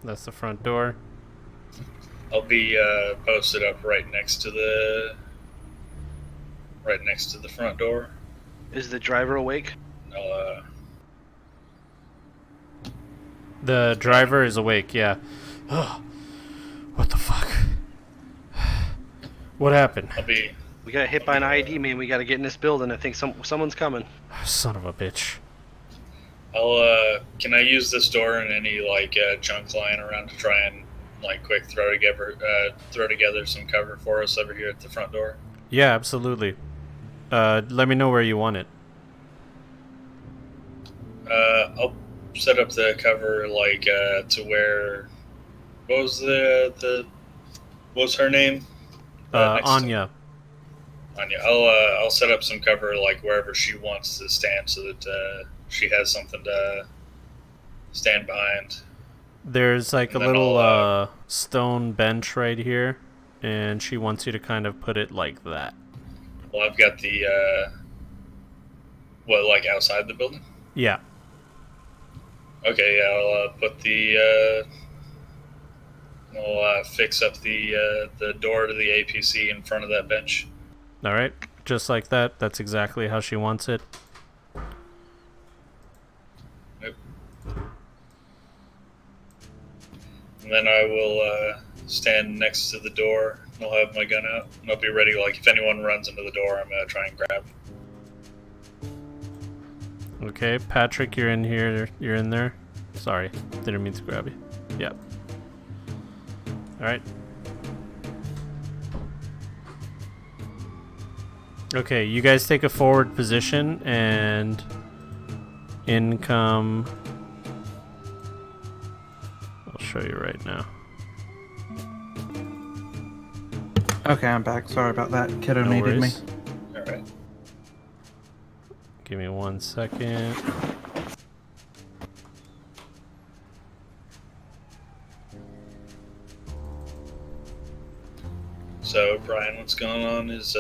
That's the front door. I'll be posted up right next to the front door. Is the driver awake? I'll, The driver is awake, yeah. What the fuck? What happened? We got hit by an IED, man. We got to get in this building. I think someone's coming. Son of a bitch. can I use this door and any junk lying around to try and like quick throw together some cover for us over here at the front door? Yeah, absolutely. Let me know where you want it. I'll set up the cover like to where. What was what was her name? Anya. Anya. I'll set up some cover like wherever she wants to stand, so that she has something to stand behind. There's like a little stone bench right here, and she wants you to kind of put it like that. Well, I've got the like outside the building. Yeah. Okay, yeah, I'll put the I'll fix up the door to the APC in front of that bench. All right, just like that. That's exactly how she wants it. Yep. And then I will stand next to the door. I'll have my gun out. And I'll be ready. Like if anyone runs into the door, I'm gonna try and grab. Okay, Patrick, you're in here. You're in there. Sorry, didn't mean to grab you. Yep. All right. Okay, you guys take a forward position, and in come. I'll show you right now. Okay, I'm back. Sorry about that. Kiddo No needed me. worries. All right. Give me 1 second. So Brian, what's going on is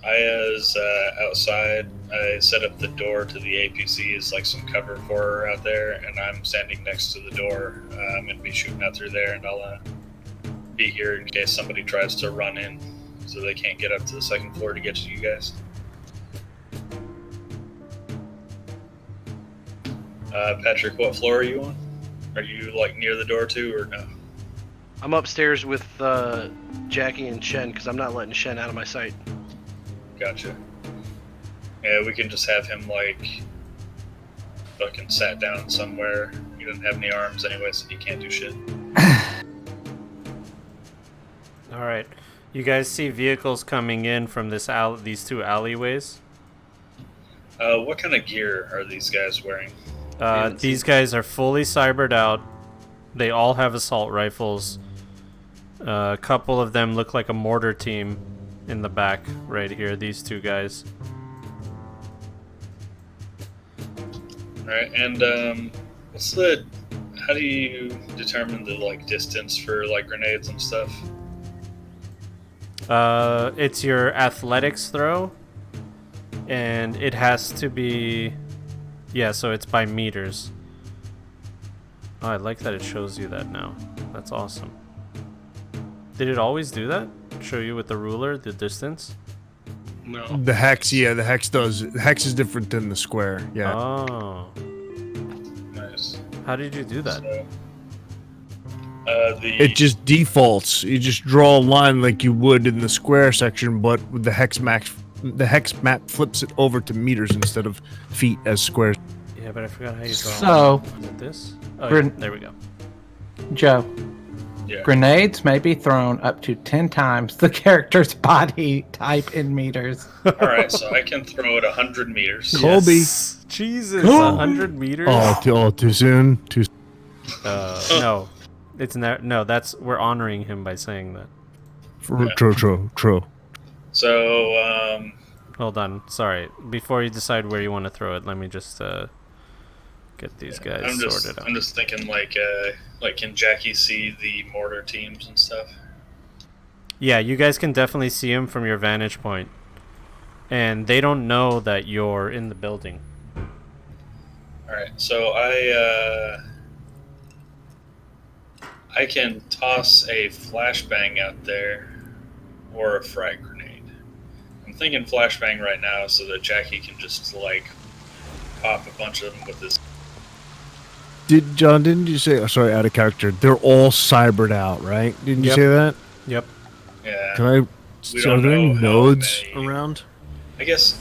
Aya's outside. I set up the door to the APC as like some cover for her out there, and I'm standing next to the door. I'm gonna be shooting out through there, and I'll be here in case somebody tries to run in, so they can't get up to the second floor to get to you guys. Patrick, what floor are you on? Are you like near the door too, or no? I'm upstairs with Jackie and Shen because I'm not letting Shen out of my sight. Gotcha. Yeah, we can just have him like fucking sat down somewhere. He doesn't have any arms anyway, so he can't do shit. All right, you guys see vehicles coming in from these two alleyways. What kind of gear are these guys wearing? These guys are fully cybered out. They all have assault rifles. A couple of them look like a mortar team in the back right here. These two guys. Alright, and how do you determine the like distance for like grenades and stuff? It's your athletics throw, and it has to be, yeah, so it's by meters. Oh, I like that it shows you that now. That's awesome. Did it always do that? Show you with the ruler the distance? No. The hex, yeah, the hex does. The hex is different than the square, yeah. Oh. Nice. How did you do that? So, It just defaults. You just draw a line like you would in the square section, but with the hex map flips it over to meters instead of feet as squares. Yeah, but I forgot how you draw. So, Is it this? Oh, yeah, there we go. Joe, yeah. grenades may be thrown up to 10 times the character's body type in meters. Alright, so I can throw it 100 meters. Colby. Yes. Jesus, 100 meters? Too soon? No. It's not. No, we're honoring him by saying that. True. So, Hold on. Sorry. Before you decide where you want to throw it, let me just get these guys sorted out. I'm just thinking like can Jackie see the mortar teams and stuff? Yeah, you guys can definitely see him from your vantage point. And they don't know that you're in the building. Alright, so I can toss a flashbang out there or a frag grenade. I'm thinking flashbang right now so that Jackie can just like pop a bunch of them with this. Didn't you say, sorry, out of character, they're all cybered out, right? Didn't you Yep. say that? Yep. Yeah. Are don't there any know how nodes many- around? I guess,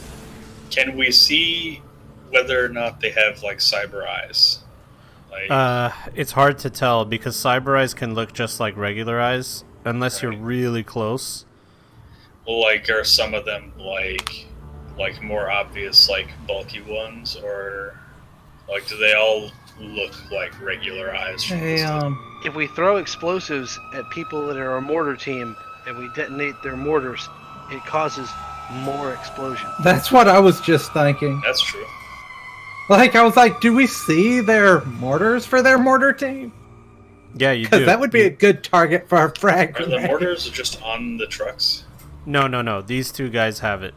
can we see whether or not they have like cyber eyes? Like, it's hard to tell because cyber eyes can look just like regular eyes unless you're really close. well, like, are some of them like more obvious, like bulky ones, or like do they all look like regular eyes? From Hey, If we throw explosives at people that are a mortar team and we detonate their mortars, it causes more explosion. that's what I was just thinking. That's true. Like, I was like, do we see their mortars for their mortar team? Yeah, you do. Because that would be a good target for our frag Are the grenade. mortars just on the trucks? No. These two guys have it.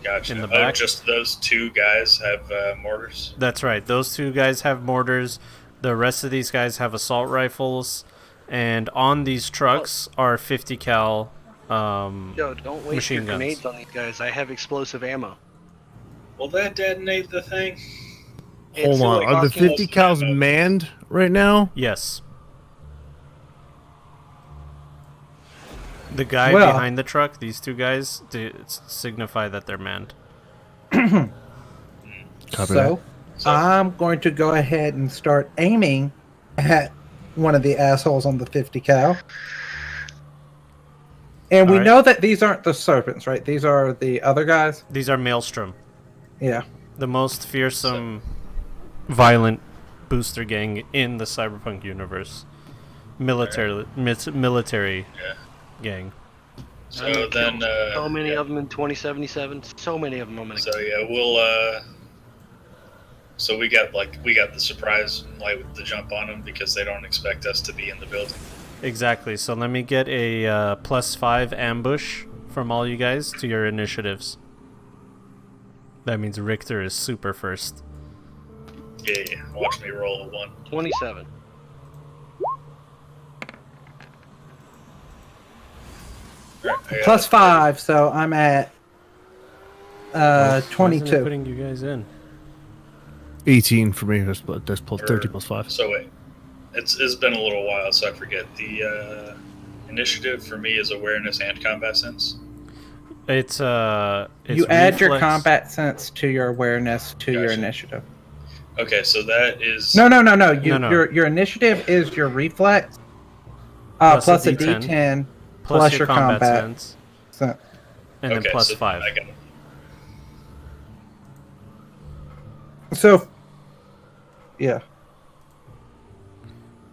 Gotcha. In the back? Oh, just those two guys have mortars? That's right. Those two guys have mortars. The rest of these guys have assault rifles. And on these trucks are 50 cal Yo, don't waste machine your guns. grenades on these guys. I have explosive ammo. Will that detonate the thing? Hold It's on. like Are the talking 50 cows ammo. manned right now? Yes. The guy Well- behind the truck, these two guys, signify that they're manned. Copy So, I'm going to go ahead and start aiming at one of the assholes on the 50 cal. And we Alright. know that these aren't the Serpents, right? These are the other guys? These are Maelstrom, Yeah. the most fearsome, violent booster gang in the Cyberpunk universe. Military Yeah. gang. So then, so many yeah. of them in 2077. So many of them. I'm gonna So yeah, we'll. So we got the surprise light to jump on them because they don't expect us to be in the building. Exactly. So let me get a +5 ambush from all you guys to your initiatives. That means Richter is super first. Yeah. Watch me roll a 1. 27. Alright, I got Plus it. 5, so I'm at Why isn't it 22. putting you guys in. 18 for me. That's plus Or- 30 plus 5. So wait, it's been a little while, so I forget. The initiative for me is awareness and combat sense. It's You add your reflex. combat sense to your awareness to your Gotcha. initiative. Okay, so that is No. No. Your initiative is your reflex Plus plus a a D10. D10 plus your combat sense, sense. and then okay, plus so 5. I got it. So, yeah.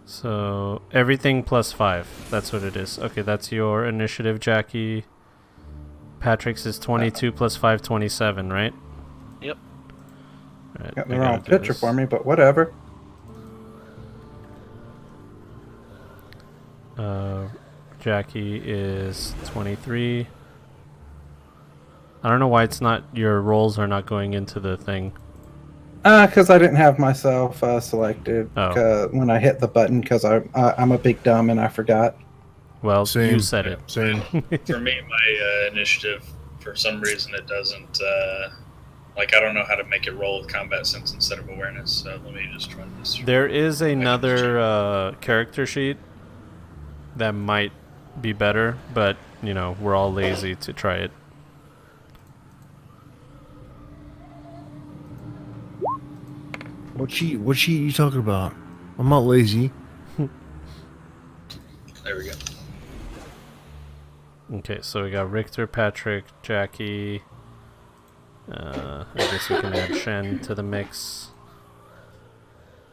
So everything plus 5. That's what it is. Okay, that's your initiative, Jackie. Patrick's is 22 plus 5, 27, right? Yep. Alright, Got I the wrong gotta do picture this. for me, but whatever. Jackie is 23. I don't know why it's not. Your rolls are not going into the thing. Because I didn't have myself selected Oh. when I hit the button, because I'm a big dumb and I forgot. Well, Same. you said it. Same. For me, my initiative, for some reason, it doesn't. Like, I don't know how to make it roll with combat sense instead of awareness. So let me just try this. There is another character sheet that might be better, but you know we're all lazy to try it. What sheet you talking about? I'm not lazy. There we go. Okay, so we got Richter, Patrick, Jackie. I guess we can add Shen to the mix.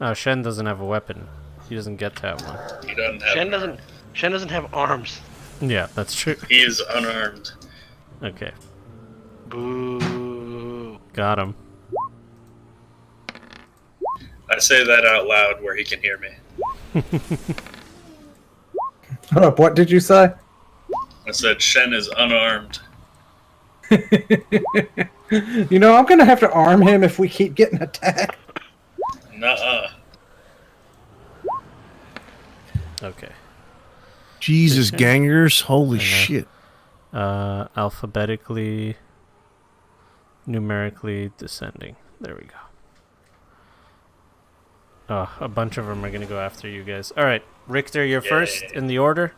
Oh, Shen doesn't have a weapon. He doesn't get to have one. He doesn't have. Shen doesn't have arms. Yeah, that's true. He is unarmed. Okay, Boo. got him. I say that out loud where he can hear me. Hold up, what did you say? I said Shen is unarmed. You know, I'm going to have to arm him if we keep getting attacked. Nuh-uh. Okay. Jesus, Okay. gangers. Holy know. shit. Alphabetically, numerically descending. There we go. Oh, a bunch of them are gonna go after you guys. All right, Richter, you're Yeah. first in the order.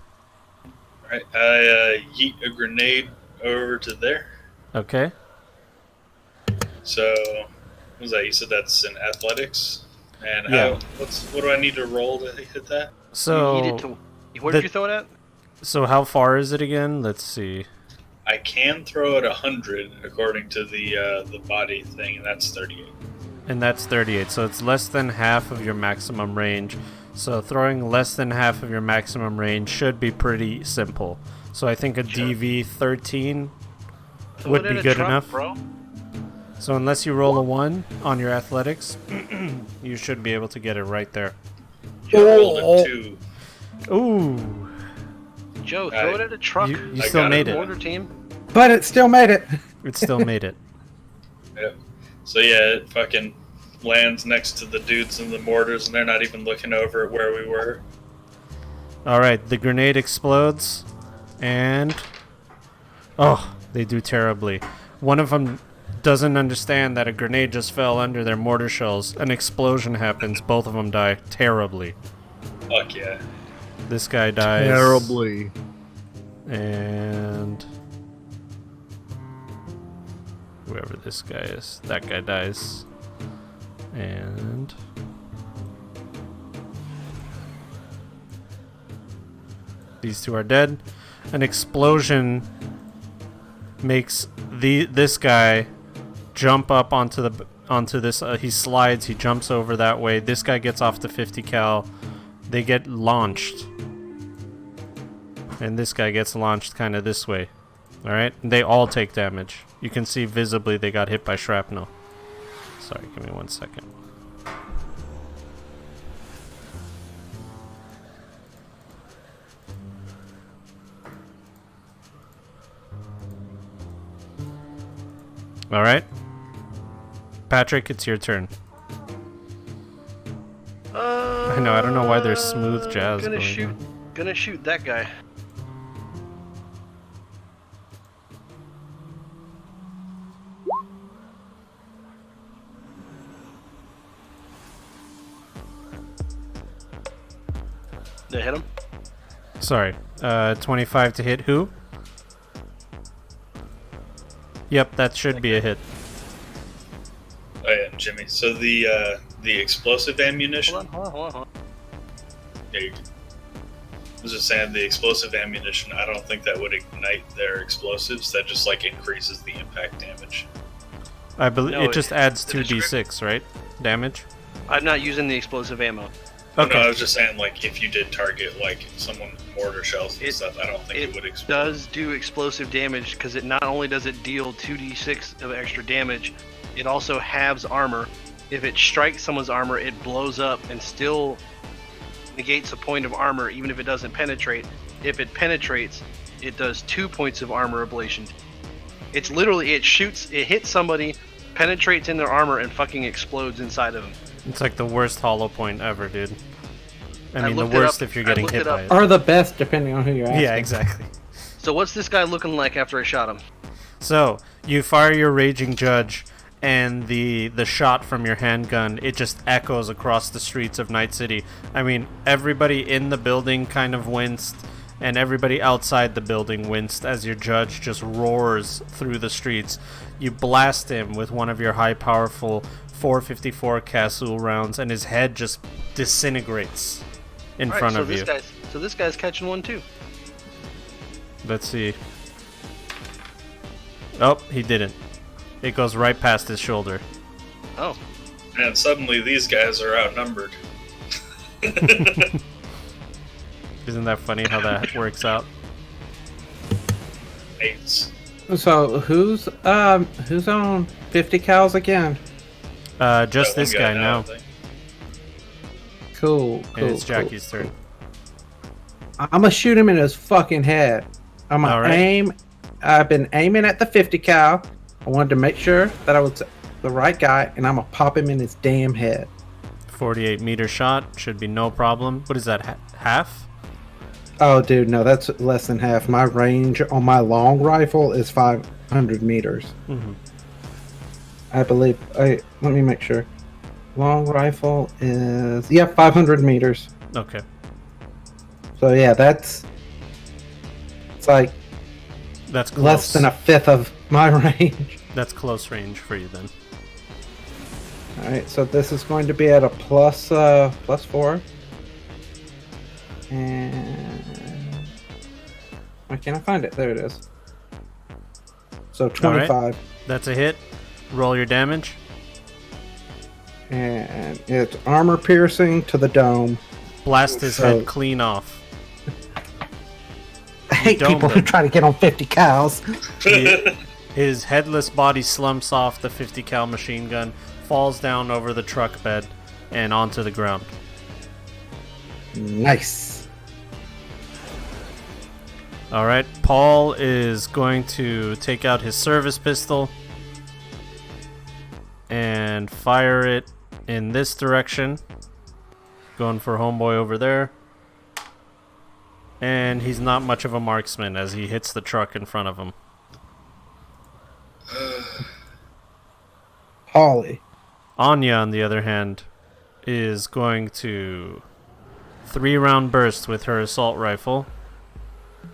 Alright, I yeet a grenade over to there. Okay. So, what was that? You said that's in athletics? And Yeah. what do I need to roll to hit that? So You needed to. Where did you throw it at? So how far is it again? Let's see. I can throw it 100 according to the body thing, and that's 38. And that's 38, so it's less than half of your maximum range. So throwing less than half of your maximum range should be pretty simple. So I think a DV 13 would be good enough. Bro. So unless you roll a 1 on your athletics, you should be able to get it right there. Joe rolled a 2. Ooh. Joe, throw it at a truck. You still made it. Mortar team. But it still made it. It still made it. Yep. So yeah, it fucking lands next to the dudes in the mortars, and they're not even looking over at where we were. Alright, the grenade explodes, and... oh, they do terribly. One of them doesn't understand that a grenade just fell under their mortar shells. An explosion happens, both of them die terribly. Fuck yeah. This guy dies. Terribly. And... whoever this guy is, that guy dies. And... these two are dead. An explosion makes this guy jump up onto this. He slides. He jumps over that way. This guy gets off the 50 cal. They get launched, and this guy gets launched kind of this way. All right, they all take damage. You can see visibly they got hit by shrapnel. Sorry, give me 1 second. All right, Patrick, it's your turn. I know. I don't know why there's smooth jazz. Gonna shoot that guy. Did I hit him? Sorry. 25 to hit who? Yep, that should be a hit. Oh yeah, Jimmy. So the explosive ammunition. Hold on. Yeah, I was just saying the explosive ammunition. I don't think that would ignite their explosives. That just like increases the impact damage. I believe No, it just adds the 2d6, right? Damage. I'm not using the explosive ammo. Okay. No, I was just saying like if you did target like someone with mortar shells and stuff, I don't think it would explode. It does do explosive damage because it not only does it deal 2d6 of extra damage, it also halves armor. If it strikes someone's armor, it blows up and still negates a point of armor even if it doesn't penetrate. If it penetrates, it does 2 points of armor ablation. It's literally, it hits somebody, penetrates in their armor, and fucking explodes inside of them. It's like the worst hollow point ever, dude. I mean, the worst if you're getting hit by it. Or the best, depending on who you're asking. Yeah, exactly. So what's this guy looking like after I shot him? So, you fire your Raging Judge, and the shot from your handgun, it just echoes across the streets of Night City. I mean, everybody in the building kind of winced, and everybody outside the building winced as your Judge just roars through the streets. You blast him with one of your high powerful 454 Casul rounds, and his head just disintegrates in front of you. So this guy's catching one too. Let's see. Oh, he didn't. It goes right past his shoulder. Oh. And suddenly these guys are outnumbered. Isn't that funny how that works out? Eights. So who's on 50 cals again? Just this guy now. I think. Cool. And it's Jackie's turn. I'm gonna shoot him in his fucking head. I'm gonna aim. I've been aiming at the 50 cal. I wanted to make sure that I was the right guy, and I'm gonna pop him in his damn head. 48-meter shot should be no problem. What is that? Half? Oh, dude, no, that's less than half. My range on my long rifle is 500 meters. Mm-hmm. I believe. Let me make sure. Long rifle is 500 meters. Okay. So yeah, it's like that's close. Less than a fifth of my range. That's close range for you then. Alright, so this is going to be at a plus 4. And why can't I find it? There it is. So 25. All right. That's a hit. Roll your damage. And it's armor piercing to the dome. Blast his head clean off. I hate people who try to get on 50 cows. His headless body slumps off the 50 cal machine gun, falls down over the truck bed, and onto the ground. Nice. Alright, Paul is going to take out his service pistol and fire it in this direction. Going for homeboy over there. And he's not much of a marksman as he hits the truck in front of him. Holly. Anya, on the other hand, is going to 3-round burst with her assault rifle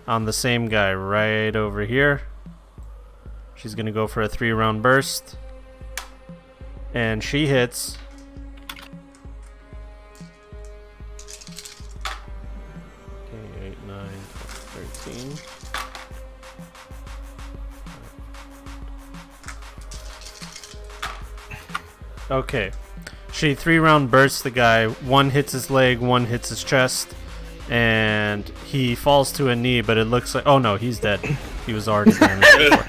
on the same guy right over here. She's going to go for a 3-round burst. And she hits. Okay, 8, 9, 13. Okay. She 3-round bursts the guy. One hits his leg, one hits his chest, and he falls to a knee, but it looks like... Oh, no, he's dead. He was already damaged before.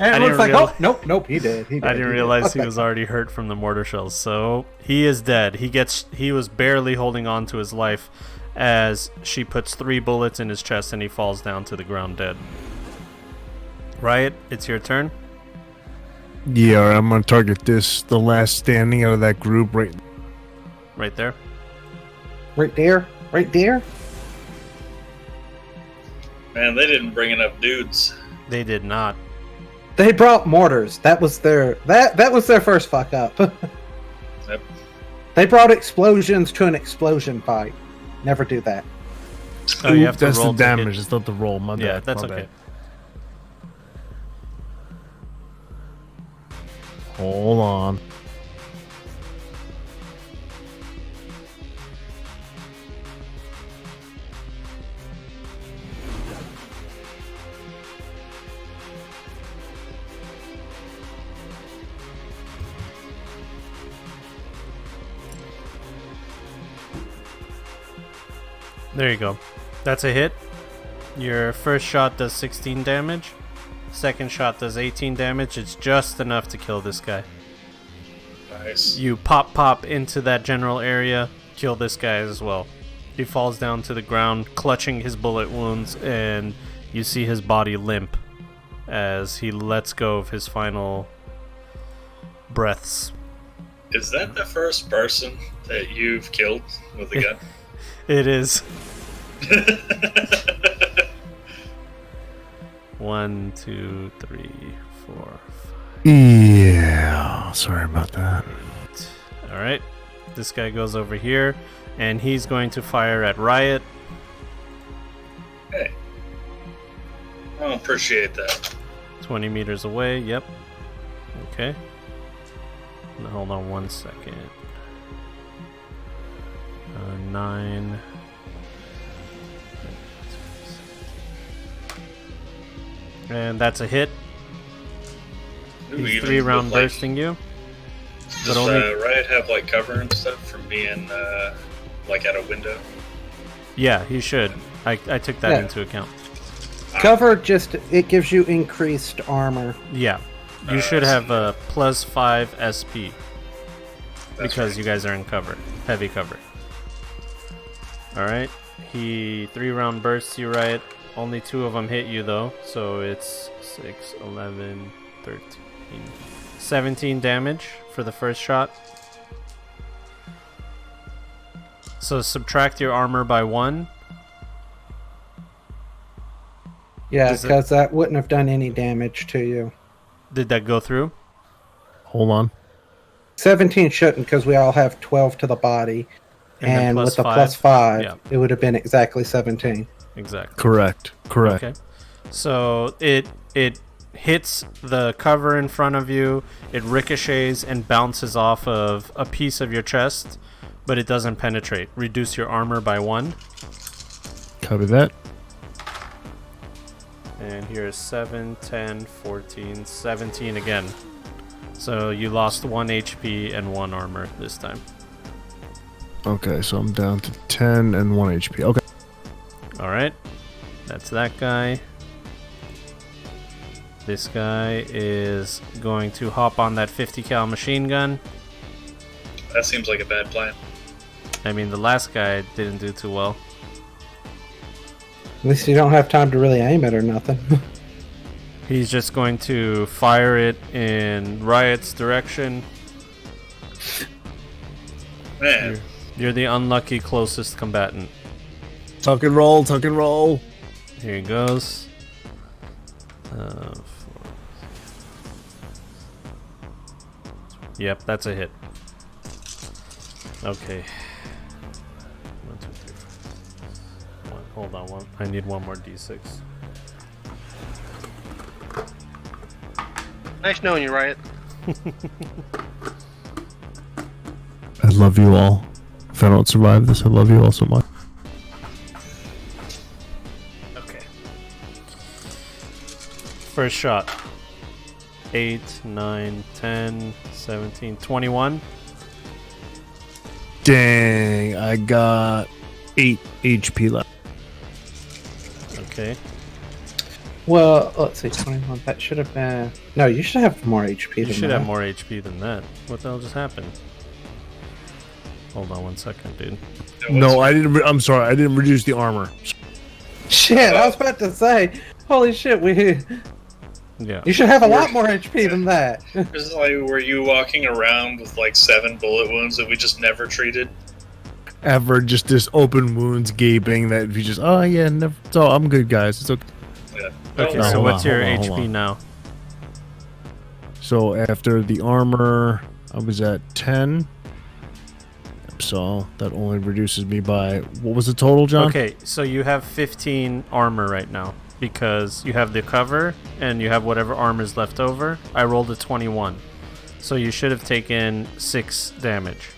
And it looks like, oh, nope, he did. I didn't realize he was already hurt from the mortar shells. So he is dead. He was barely holding on to his life as she puts 3 bullets in his chest and he falls down to the ground dead. Riot, it's your turn. Yeah, all right, I'm gonna target the last standing out of that group right there. Right there? Man, they didn't bring enough dudes. They did not. They brought mortars. That was their first fuck up. Yep. They brought explosions to an explosion fight. Never do that. Oh, you have to that's roll the to damage. hit. It's not the roll. My Yeah, bad. that's my okay. bad. Hold on. There you go. That's a hit. Your first shot does 16 damage. Second shot does 18 damage. It's just enough to kill this guy. Nice. You pop into that general area, kill this guy as well. He falls down to the ground, clutching his bullet wounds, and you see his body limp as he lets go of his final breaths. Is that the first person that you've killed with a gun? It is. 1, 2, 3, 4, 5. Yeah, sorry about that. Alright. This guy goes over here, and he's going to fire at Riot. Hey. I don't appreciate that. 20 meters away, yep. Okay. Now, hold on 1 second. 9. And that's a hit. Ooh, He's even 3-round with, like, bursting you. Does only- Riot have like cover and stuff from being like at a window? Yeah, he should. I took that Yeah. into account. Cover it gives you increased armor. Yeah. You should have a +5 SP. That's Because right. you guys are in cover. Heavy cover. Alright. He 3-round bursts you, Riot. Only 2 of them hit you, though. So it's 6, 11, 13, 17 damage for the first shot. So subtract your armor by 1. Yeah, Does it- because that wouldn't have done any damage to you. Did that go through? Hold on. 17 shouldn't, because we all have 12 to the body. And then And plus with the 5? +5, Yeah. it would have been exactly 17. Exactly. Correct. Okay. So it hits the cover in front of you. It ricochets and bounces off of a piece of your chest, but it doesn't penetrate. Reduce your armor by 1. Copy that. And here's 7, 10, 14, 17 again. So you lost 1 HP and 1 armor this time. Okay, so I'm down to 10 and 1 HP. Okay. Alright. That's that guy. This guy is going to hop on that 50 cal machine gun. That seems like a bad plan. I mean, the last guy didn't do too well. At least you don't have time to really aim it or nothing. He's just going to fire it in Riot's direction. Man. You're the unlucky closest combatant. Tuck and roll, tuck and roll. Here he goes. Yep, that's a hit. Okay. 1, 2, 3, 4. Hold on, one. I need one more d6. Nice knowing you, Riot. I love you all. If I don't survive this, I love you all so much. Okay. First shot. 8, 9, 10, 17, 21. Dang, I got 8 HP left. Okay. Well, let's see, 21. That should have been... No, you should have more HP than that. You should have more HP than that. What the hell just happened? Hold on 1 second, dude. No, I didn't. I'm sorry, I didn't reduce the armor. Shit, I was about to say, holy shit, Yeah. you should have a lot more HP than that. It's like, were you walking around with like 7 bullet wounds that we just never treated? Ever just this open wounds gaping that if you just never. So I'm good, guys. It's okay. Yeah. Okay, No, so hold what's on, your hold on, hold HP on. now? So after the armor, I was at 10. So that only reduces me by what was the total, John? Okay, so you have 15 armor right now because you have the cover and you have whatever armor's left over. I rolled a 21. So you should have taken 6 damage.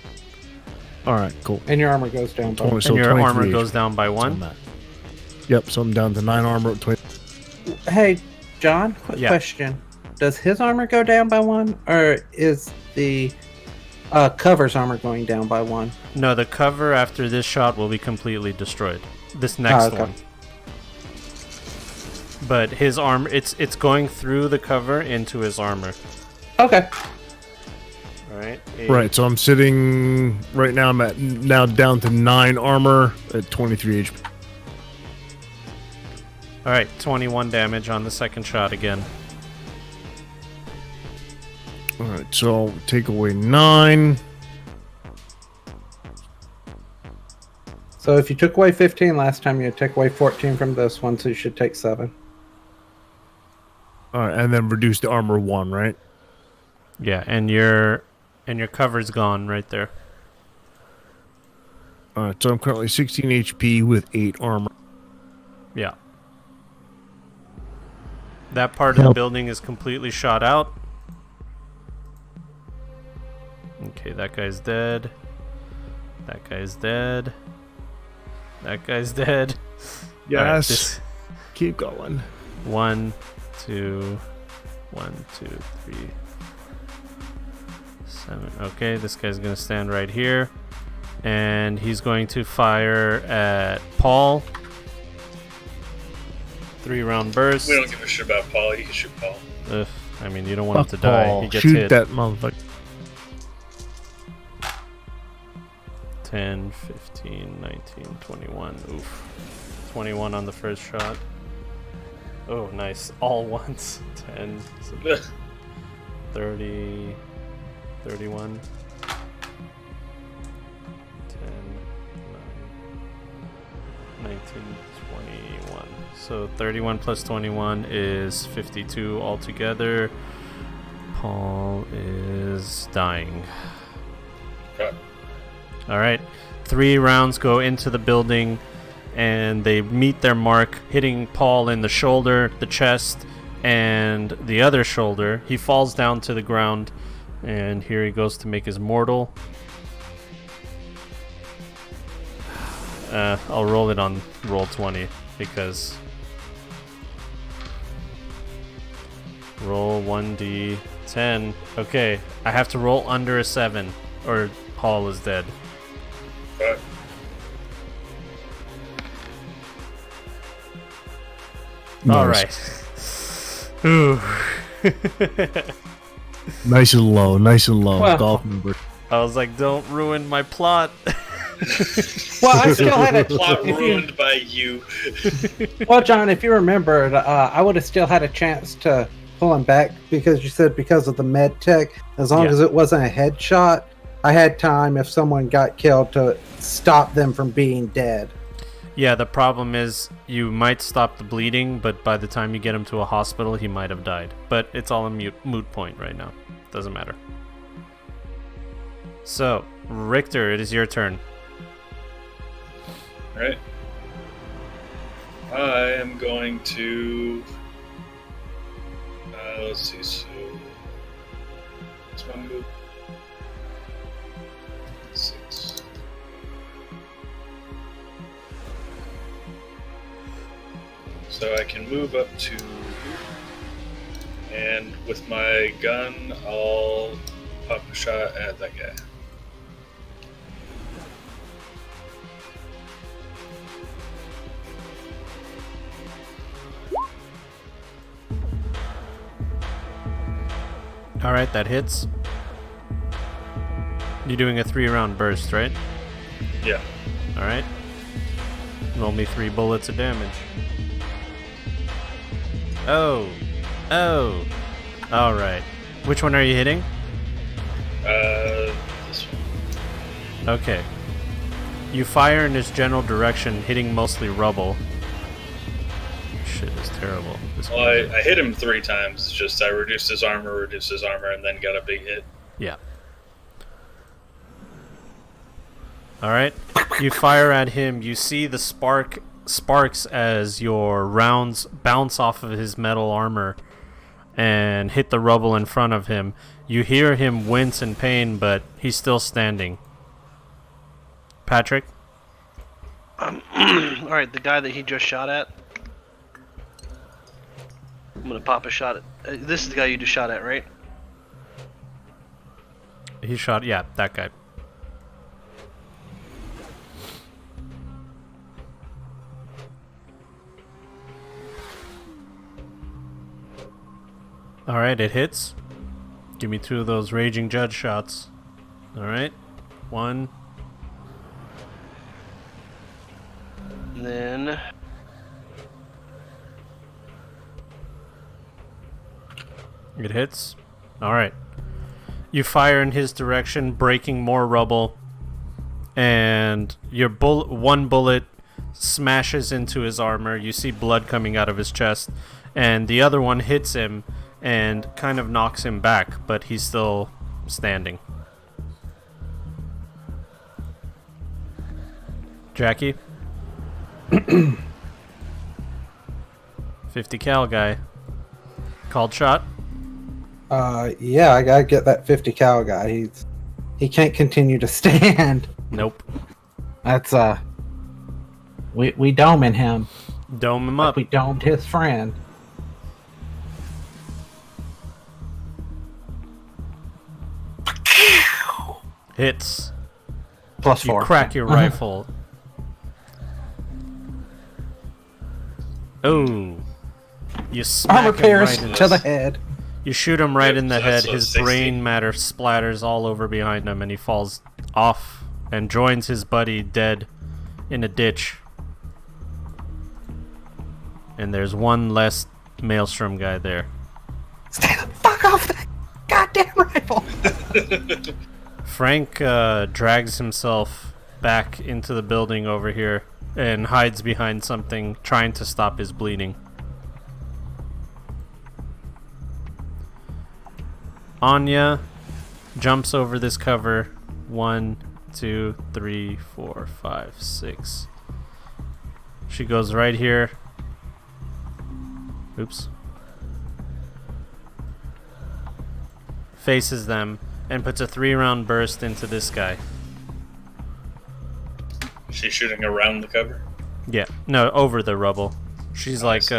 All right, cool. And your armor goes down. By 20, And so your 23 armor goes HP. down by So 1. I'm at- Yep, so I'm down to 9 armor. 20. Hey, John, quick Yeah. question. Does his armor go down by 1, or is the cover's armor going down by 1? No, the cover after this shot will be completely destroyed. This next okay. one. But his armor, it's going through the cover into his armor. Okay. All right. Right, so I'm sitting right now. I'm at now down to 9 armor at 23 HP. All right, 21 damage on the second shot again. All right, so take away 9. So if you took away 15 last time, you take away 14 from this one, so you should take 7. All right, and then reduce the armor 1, right? Yeah, and your cover's gone right there. All right, so I'm currently 16 HP with 8 armor. Yeah. That part of the building is completely shot out. Okay, that guy's dead. That guy's dead. That guy's dead. Yes. Keep going. 1, 2, 1, 2, 3, 7. Okay, this guy's gonna stand right here, and he's going to fire at Paul. 3-round burst. We don't give a shit about Paul. You can shoot Paul. Ugh, I mean, you don't want him to Fuck die. Paul. He gets Shoot hit. that motherfucker. 10, 15, 19, 21. Oof. 21 on the first shot. Oh, nice. All once. 10, 30, 31. 10, 9, 19, 21. So 31 plus 21 is 52 altogether. Paul is dying. Okay. All right. 3 rounds go into the building, and they meet their mark, hitting Paul in the shoulder, the chest, and the other shoulder. He falls down to the ground, and here he goes to make his mortal. I'll roll it on roll 20 because roll 1d10. Okay, I have to roll under a 7 or Paul is dead. All right. Ooh. Nice and low. Well, golf number. I was like, don't ruin my plot. Well, I still had a Plot ruined by you. Well, John, if you remembered, I would have still had a chance to pull him back because you said because of the med tech. As long as it wasn't a headshot, I had time if someone got killed to stop them from being dead. Yeah, the problem is you might stop the bleeding, but by the time you get him to a hospital, he might have died. But it's all a moot point right now. Doesn't matter. So, Richter, it is your turn. Alright. I am going to... let's see, so... What's my move? 6. So I can move up to... And with my gun, I'll pop a shot at that guy. Alright, that hits. You're doing a 3-round burst, right? Yeah. Alright. Roll me 3 bullets of damage. Oh. Alright. Which one are you hitting? This one. Okay. You fire in his general direction, hitting mostly rubble. Shit is terrible. Well, I hit him 3 times. It's just I reduced his armor, and then got a big hit. Yeah. Alright. You fire at him. You see the sparks as your rounds bounce off of his metal armor and hit the rubble in front of him. You hear him wince in pain, but he's still standing. Patrick? Alright, the guy that he just shot at. I'm gonna pop a shot at... this is the guy you just shot at, right? He shot... yeah, that guy. Alright, it hits. Give me 2 of those Raging Judge shots. Alright. 1. And then... It hits. Alright. You fire in his direction, breaking more rubble. And your one bullet smashes into his armor. You see blood coming out of his chest. And the other one hits him and kind of knocks him back, but he's still standing. Jackie? 50 cal guy. Called shot? Yeah, I gotta get that 50 cal guy. He can't continue to stand. Nope. That's we doming him. Dome him Like up. we domed his friend. Hits. +4. You crack your rifle. Oh. You smack Armor him pierce right in to the head. You shoot him right in the Yep, head. that's His 60. brain matter splatters all over behind him, and he falls off and joins his buddy dead in a ditch. And there's one less Maelstrom guy there. Stay the fuck off that goddamn rifle! Frank drags himself back into the building over here and hides behind something, trying to stop his bleeding. Anya jumps over this cover. 1, 2, 3, 4, 5, 6. She goes right here. Oops. faces them, and puts a 3-round burst into this guy. She's shooting around the cover? Yeah. No, over the rubble. She's like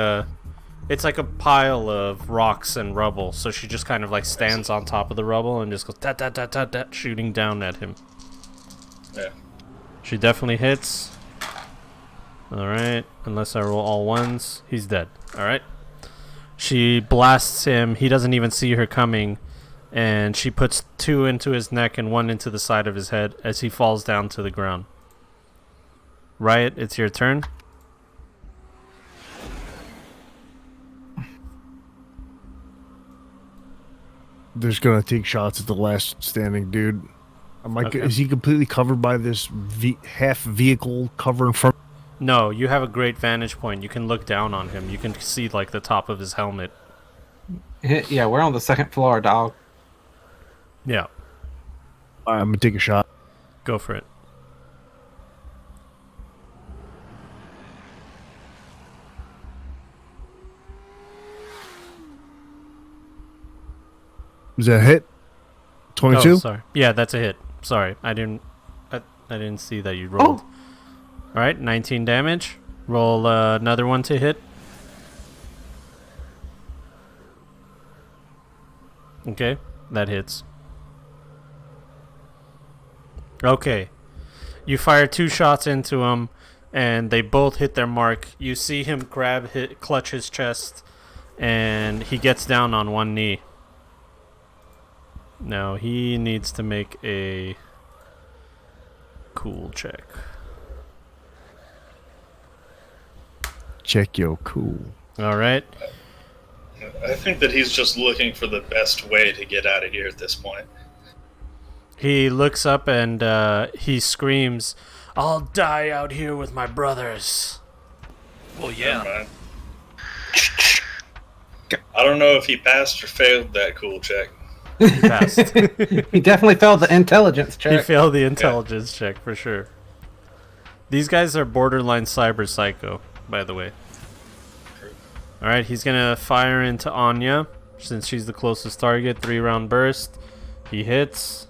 it's like a pile of rocks and rubble, so she just kind of like stands on top of the rubble and just goes tat tat tat tat tat, shooting down at him. Yeah. She definitely hits. Alright, unless I roll all ones, he's dead. Alright. She blasts him, he doesn't even see her coming, and she puts 2 into his neck and 1 into the side of his head as he falls down to the ground. Riot, it's your turn. There's gonna take shots at the last standing dude. Okay. Is he completely covered by this half vehicle cover in front? No, you have a great vantage point. You can look down on him. You can see like the top of his helmet. Yeah, we're on the 2nd floor, dog. Yeah, I'm gonna take a shot. go for it. Is that a hit? 22? Oh, sorry. Yeah, that's a hit. Sorry, I didn't see that you rolled. Oh. All right, 19 damage. Roll another one to hit. Okay, that hits. Okay, you fire 2 shots into him, and they both hit their mark. You see him clutch his chest, and he gets down on one knee. Now he needs to make a cool check. Check your cool. All right. I think that he's just looking for the best way to get out of here at this point. He looks up and he screams, "I'll die out here with my brothers." Well, Never yeah. mind. I don't know if he passed or failed that cool check. He passed. He definitely failed the intelligence He check. failed the intelligence check for sure. These guys are borderline cyber psycho, by the way. Alright, he's gonna fire into Anya, since she's the closest target. 3-round burst. He hits.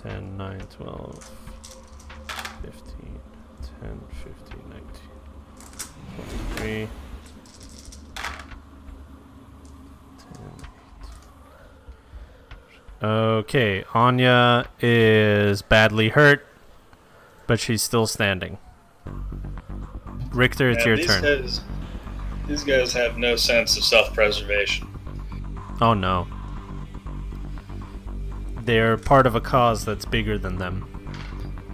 10, 9, 12, 15, 10, 15, 19, 23. 10. Okay, Anya is badly hurt, but she's still standing. Richter, it's your turn. These guys have no sense of self-preservation. Oh no. They're part of a cause that's bigger than them.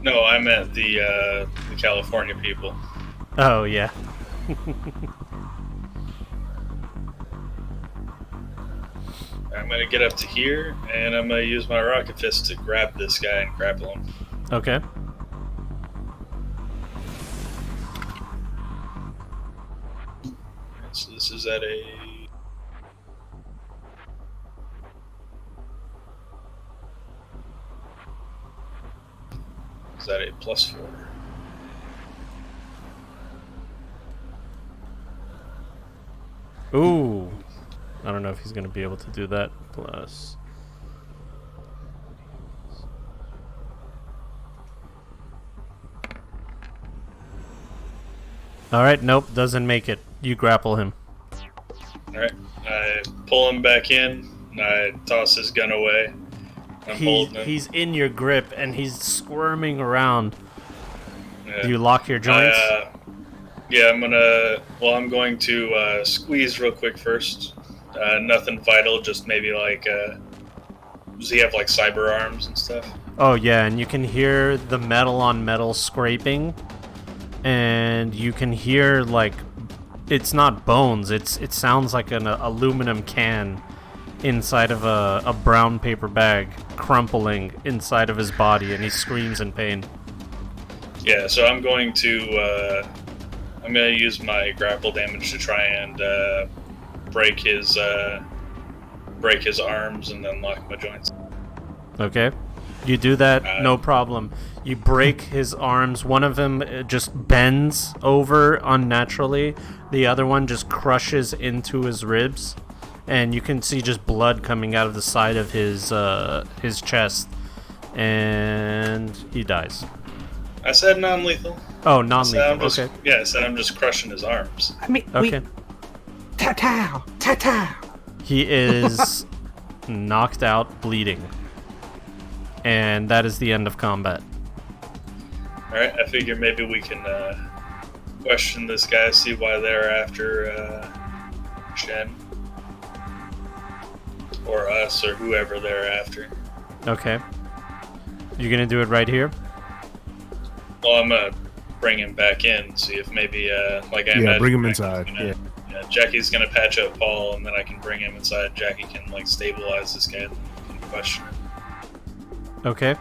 No, I meant the California people. Oh, yeah. I'm gonna get up to here, and I'm gonna use my rocket fist to grab this guy and grapple him. Okay. So this is at a... Is that a +4? Ooh. I don't know if he's going to be able to do that. Plus. Alright, nope, doesn't make it. You grapple him. Alright, I pull him back in, and I toss his gun away. I'm holding him. He's in your grip, and he's squirming around. Yeah. Do you lock your joints? Yeah, I'm going to squeeze real quick first. Nothing vital, just maybe like, does he have like cyber arms and stuff? Oh yeah, and you can hear the metal on metal scraping, and you can hear like, it's not bones, it sounds like an aluminum can inside of a brown paper bag crumpling inside of his body, and he screams in pain. Yeah, so I'm going to use my grapple damage to try and break his arms and then lock my joints. Okay. You do that, no problem. You break his arms. One of them just bends over unnaturally. The other one just crushes into his ribs. and you can see just blood coming out of the side of his chest, and he dies. I said non-lethal. Oh, non-lethal. Okay. Yeah, I said I'm just crushing his arms. I mean, Okay. Ta-ta! He is knocked out, bleeding, and that is the end of combat. All right, I figure maybe we can question this guy, see why they're after Shen. Or us, or whoever they're after. Okay. You gonna do it right here? Well, I'm gonna bring him back in, see if maybe, like I imagine bring him Jackie's inside. Gonna, yeah, Jackie's gonna patch up Paul, and then I can bring him inside. Jackie can, like, stabilize this guy and question him. Okay.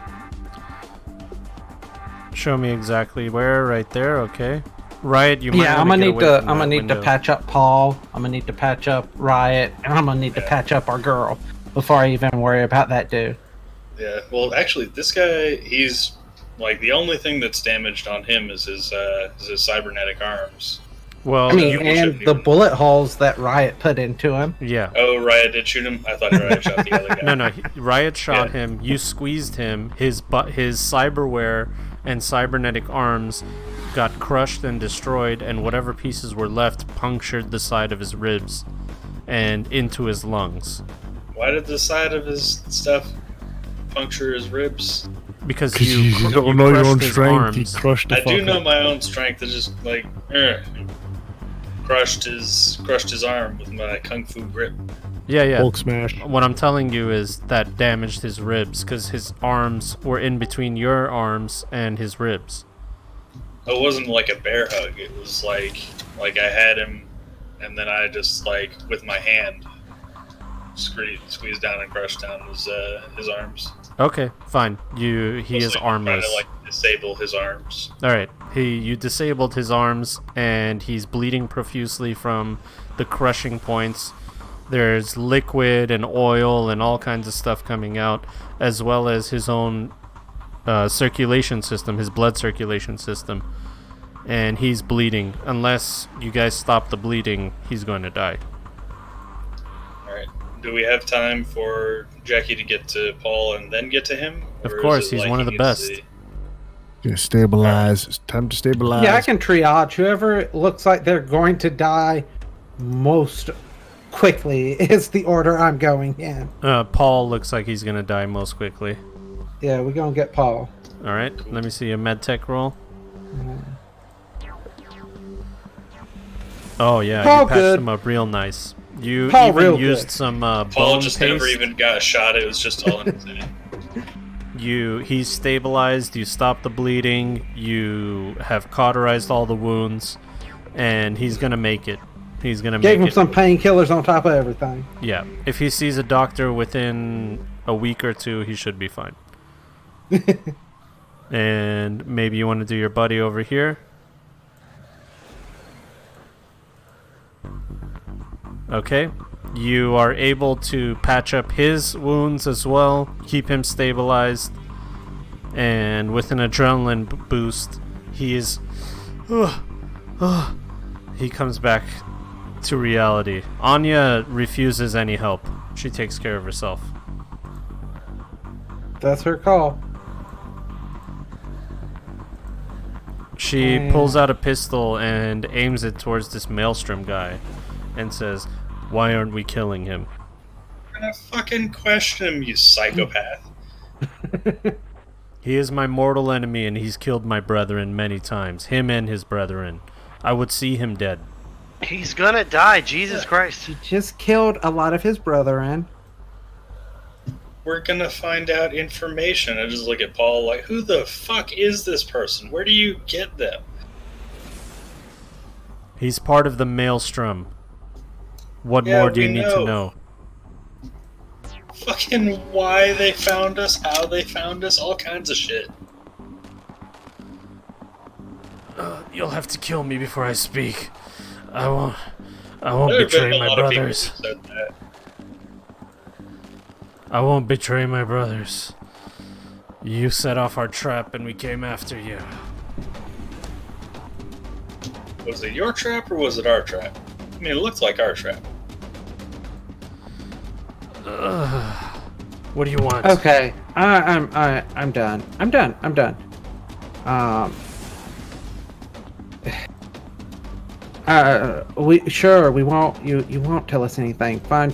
Show me exactly where. Right there. Okay. Riot, you might. Yeah, I'm gonna need to patch up Paul. I'm gonna need to patch up Riot, and I'm gonna need to patch up our girl before I even worry about that dude. Yeah, well, actually, this guy, he's, like, the only thing that's damaged on him is his cybernetic arms. Well, I mean, and the bullet holes that Riot put into him. Yeah. Oh, Riot did shoot him? I thought Riot shot the other guy. No, Riot shot him. You squeezed him. His cyberware and cybernetic arms got crushed and destroyed, and whatever pieces were left punctured the side of his ribs and into his lungs. Why did the side of his stuff puncture his ribs? Because you don't know your own strength. You crushed the I do fuck know up. my own strength. I just like crushed his arm with my kung fu grip. Yeah. Hulk smash. What I'm telling you is that damaged his ribs because his arms were in between your arms and his ribs. It wasn't like a bear hug. It was like I had him, and then I just, like, with my hand squeezed down and crushed down his arms. Okay, fine. He is armless. Trying to, like, disable his arms. All right. You disabled his arms, and he's bleeding profusely from the crushing points. There's liquid and oil and all kinds of stuff coming out, as well as his own circulation system, his blood circulation system. And he's bleeding. Unless you guys stop the bleeding, he's going to die. Alright. Do we have time for Jackie to get to Paul and then get to him? Of Or course, is it he's like one he of the needs best. Yeah, stabilize. It's time to stabilize. Yeah, I can triage whoever looks like they're going to die most quickly is the order I'm going in. Paul looks like he's going to die most quickly. Yeah, we're gonna get Paul. All right, let me see a med tech roll. Oh yeah, Paul you patched good. him up real nice. You Paul even real used good. some Paul bone just paste. never even got a shot. It was just all in his head. He's stabilized. You stopped the bleeding. You have cauterized all the wounds, and he's gonna make it. He's gonna Gave make him it. some painkillers on top of everything. Yeah, if he sees a doctor within a week or two, he should be fine. And maybe you want to do your buddy over here. Okay. You are able to patch up his wounds as well, keep him stabilized, and with an adrenaline boost, he is... he comes back to reality. Anya refuses any help. She takes care of herself. That's her call. She pulls out a pistol and aims it towards this Maelstrom guy and says, "Why aren't we killing him?" I'm gonna fucking question him, you psychopath. He is my mortal enemy and he's killed my brethren many times. Him and his brethren. I would see him dead. He's gonna die, Jesus Christ. He just killed a lot of his brethren. We're gonna find out information. I just look at Paul like, who the fuck is this person? Where do you get them? He's part of the Maelstrom. What more do you need to know? Fucking why they found us, how they found us, all kinds of shit. You'll have to kill me before I speak. I won't There have betray been a my lot of people who brothers. said that. I won't betray my brothers. You set off our trap and we came after you. Was it your trap or was it our trap? I mean, it looked like our trap. What do you want? Okay, I'm done. I'm done. We won't. You won't tell us anything. Fine.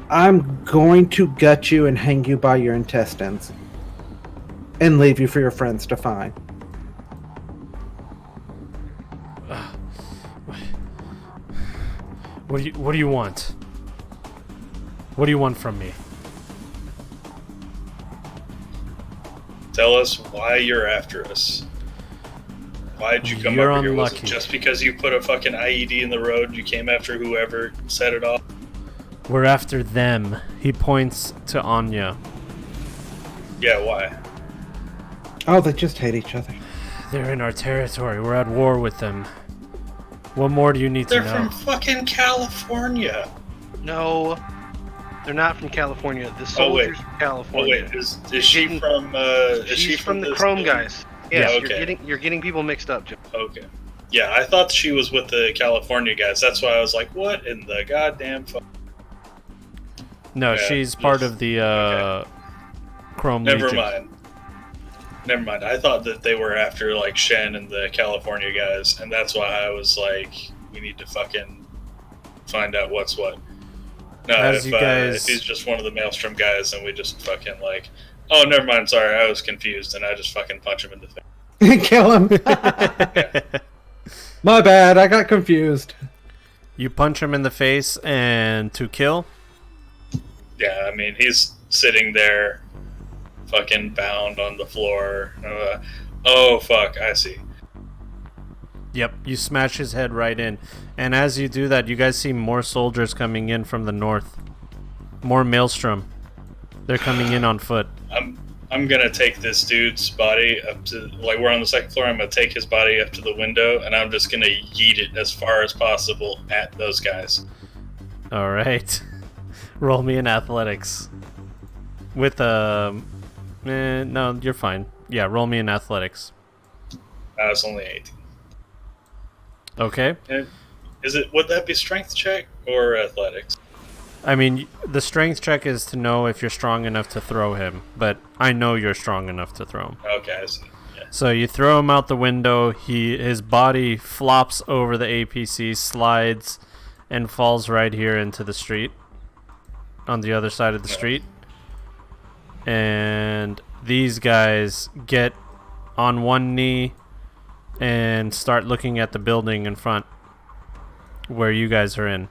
I'm going to gut you and hang you by your intestines, and leave you for your friends to find. What do you want? What do you want from me? Tell us why you're after us. Why'd you come You're up here? Was unlucky. it just because you put a fucking IED in the road? You came after whoever set it off? We're after them. He points to Anya. Yeah, why? Oh, they just hate each other. They're in our territory. We're at war with them. What more do you need to They're know? from fucking California. No, they're not from California. The soldiers from Oh California. wait, is she from? Is She's she from the this Chrome thing? guys. Yes, Yeah, okay. you're getting people mixed up, Jim. Okay. Yeah, I thought she was with the California guys. That's why I was like, what in the goddamn fuck? No, Yeah, she's part yes. of the Okay. Chrome Never Legion. mind. Never mind. I thought that they were after like Shen and the California guys, and that's why I was like, we need to fucking find out what's what. No, As if, you guys- if he's just one of the Maelstrom guys, then we just fucking like, oh, never mind. Sorry, I was confused, and I just fucking punch him in the face. Kill him. My bad. I got confused. You punch him in the face and to kill? Yeah, I mean, he's sitting there, fucking bound on the floor. Oh fuck, I see. Yep, you smash his head right in. And as you do that, you guys see more soldiers coming in from the north. More Maelstrom. They're coming in on foot. I'm gonna take this dude's body up to, like, we're on the second floor. I'm gonna take his body up to the window, and I'm just gonna yeet it as far as possible at those guys. Alright. Roll me in athletics. With no, you're fine. Yeah, roll me in athletics. It's only 18. Okay. And would that be strength check or athletics? I mean, the strength check is to know if you're strong enough to throw him, but I know you're strong enough to throw him. Okay, I see. Yeah. So you throw him out the window, his body flops over the APC, slides, and falls right here into the street, on the other side of the street. And these guys get on one knee and start looking at the building in front where you guys are in.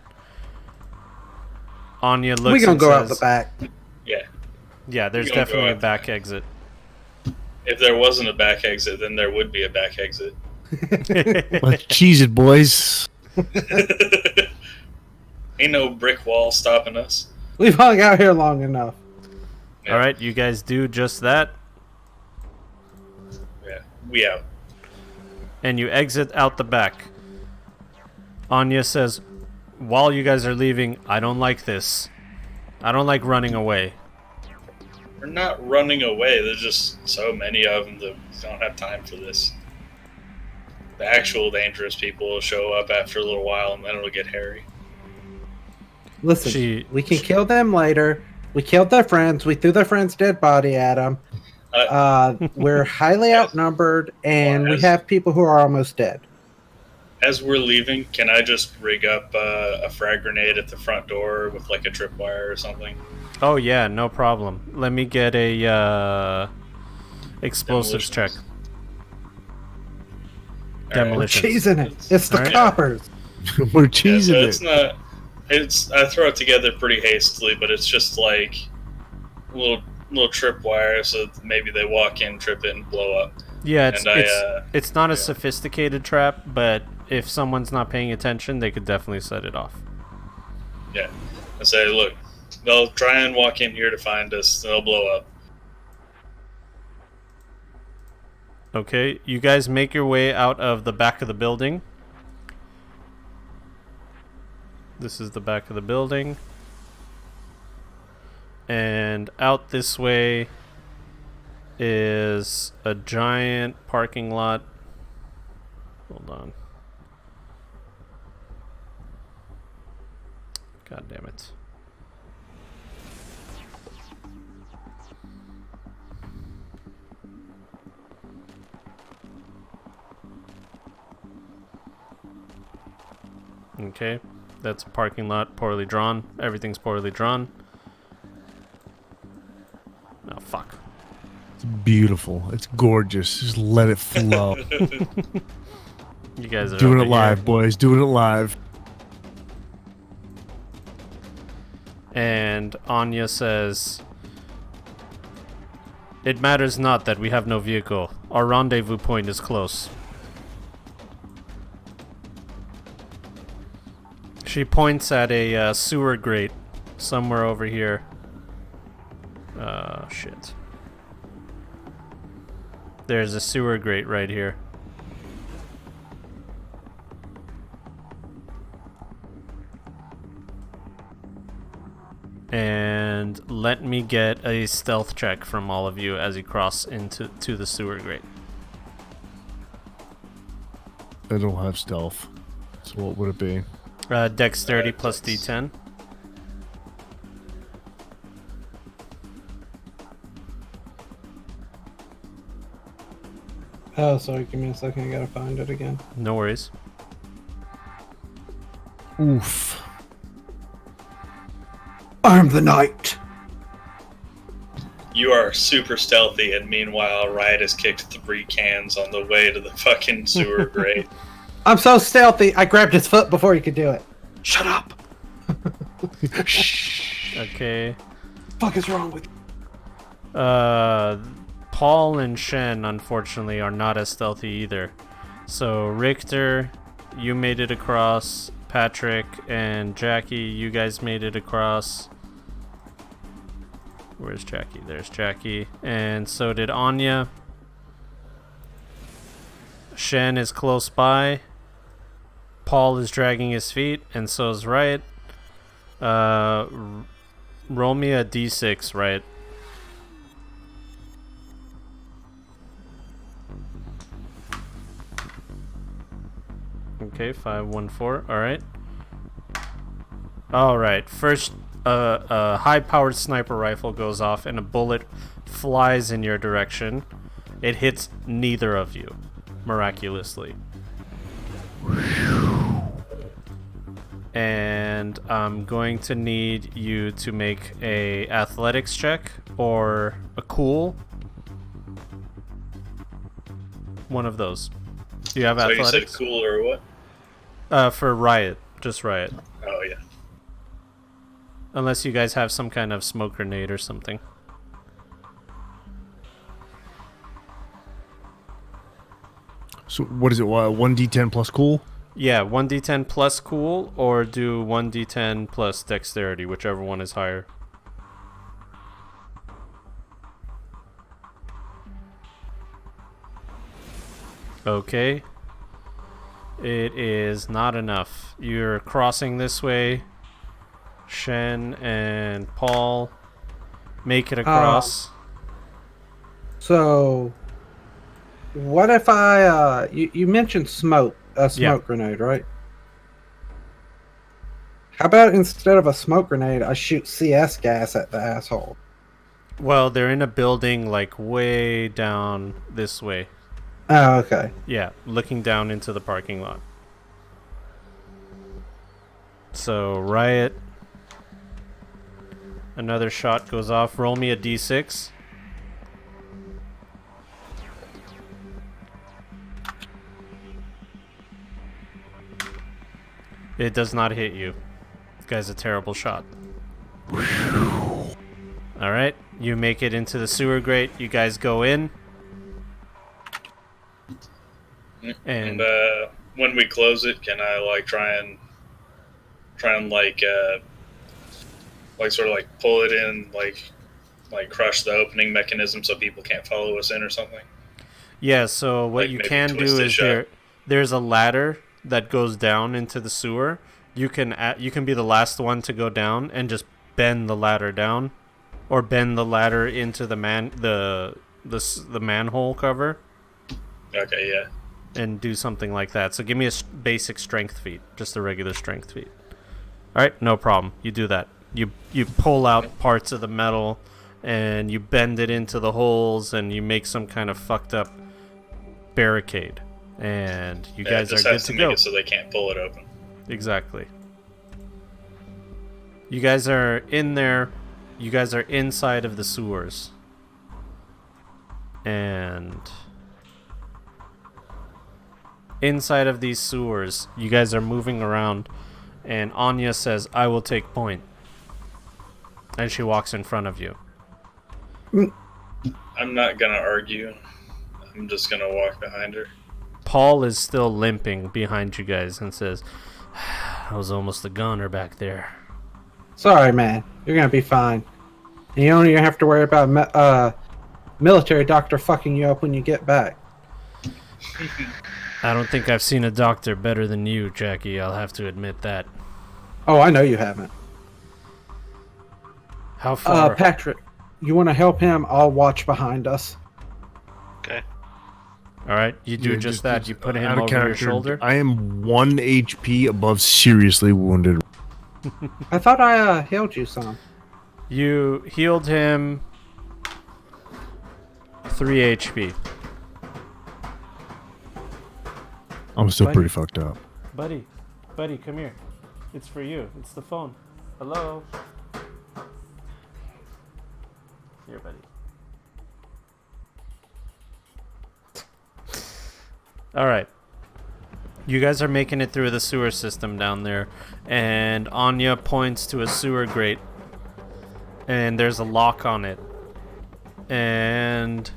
Anya looks We're gonna and go out says, the back. Yeah. yeah, there's We're gonna go definitely a out the back back. exit. If there wasn't a back exit, then there would be a back exit. Let's cheese it, boys. Ain't no brick wall stopping us. We've hung out here long enough. Yeah. Alright, you guys do just that, Yeah, we out. and you exit out the back. Anya says, while you guys are leaving, I don't like this. I don't like running away. We're not running away. There's just so many of them that we don't have time for this. The actual dangerous people will show up after a little while, and then it'll get hairy. Listen, we can kill them later. We killed their friends. We threw their friend's dead body at them. We're highly outnumbered, and we have people who are almost dead. As we're leaving, can I just rig up a frag grenade at the front door with like a tripwire or something? Oh yeah, no problem. Let me get a explosives check. Demolition. We're cheesing it. It's the Alright. coppers. We're cheesing It's not. I throw it together pretty hastily, but it's just like a little tripwire, so maybe they walk in, trip it, and blow up. Yeah, And it's not a sophisticated trap, but if someone's not paying attention, they could definitely set it off. Yeah, I say, look, they'll try and walk in here to find us, and they'll blow up. Okay, you guys make your way out of the back of the building. This is the back of the building. And out this way is a giant parking lot. Hold on. God damn it. Okay, that's a parking lot, poorly drawn. Everything's poorly drawn. Oh, fuck. It's beautiful. It's gorgeous. Just let it flow. You guys are doing over it live, here. boys. Doing it live. And Anya says, "It matters not that we have no vehicle. Our rendezvous point is close." She points at a sewer grate somewhere over here. Shit. There's a sewer grate right here. And let me get a stealth check from all of you as you cross into the sewer grate. I don't have stealth. So what would it be? Dexterity plus D10. Oh, sorry, give me a second, I gotta find it again. No worries. Oof. I'm the knight! You are super stealthy, and meanwhile, Riot has kicked 3 cans on the way to the fucking sewer grate. I'm so stealthy, I grabbed his foot before he could do it. Shut up! Shh. Okay. What the fuck is wrong with you? Paul and Shen, unfortunately, are not as stealthy either. So, Richter, you made it across. Patrick and Jackie, you guys made it across. Where's Jackie? There's Jackie. And so did Anya. Shen is close by. Paul is dragging his feet, and so is Riot. Roll me a d6, Riot. Okay, 514. Alright. Alright, first a high-powered sniper rifle goes off and a bullet flies in your direction. It hits neither of you, miraculously. And I'm going to need you to make a athletics check or a cool. One of those. Do you have So athletics? you said cool or what? For Riot. Just Riot. Oh, yeah. Unless you guys have some kind of smoke grenade or something. So what is it? 1d10 plus cool? Yeah, 1d10 plus cool, or do 1d10 plus dexterity, whichever one is higher. Okay. It is not enough. You're crossing this way. Shen and Paul make it across. So, what if I, you mentioned smoke, a smoke grenade, right? How about instead of a smoke grenade, I shoot CS gas at the asshole? Well, they're in a building like way down this way. Oh, okay. Yeah, looking down into the parking lot. So, Riot. Another shot goes off. Roll me a d6. It does not hit you. This guy's a terrible shot. Alright, you make it into the sewer grate. You guys go in. And when we close it, can I like try and sort of like pull it in, like crush the opening mechanism so people can't follow us in or something? Yeah, so what Like you maybe can do twist it is shut. there's a ladder that goes down into the sewer. You can be the last one to go down and just bend the ladder down, or bend the ladder into the manhole cover. Okay, yeah. And do something like that. So give me a basic strength feat, just a regular strength feat. All right, no problem. You do that. You pull out parts of the metal, and you bend it into the holes, and you make some kind of fucked up barricade. And you guys are good to go. Make it so they can't pull it open. Exactly. You guys are in there. You guys are inside of the sewers. And inside of these sewers, you guys are moving around. And Anya says, I will take point. And she walks in front of you. I'm not going to argue. I'm just going to walk behind her. Paul is still limping behind you guys and says, I was almost a goner back there. Sorry, man. You're going to be fine. And you don't even have to worry about military doctor fucking you up when you get back. I don't think I've seen a doctor better than you, Jackie. I'll have to admit that. Oh, I know you haven't. How far? Patrick, you want to help him? I'll watch behind us. Okay. All right, you do just that. You put him over your shoulder. I am 1 HP above seriously wounded. I thought I healed you some. You healed him 3 HP. I'm still pretty fucked up. Buddy, come here. It's for you. It's the phone. Hello? Here, buddy. All right. You guys are making it through the sewer system down there, and Anya points to a sewer grate, and there's a lock on it. And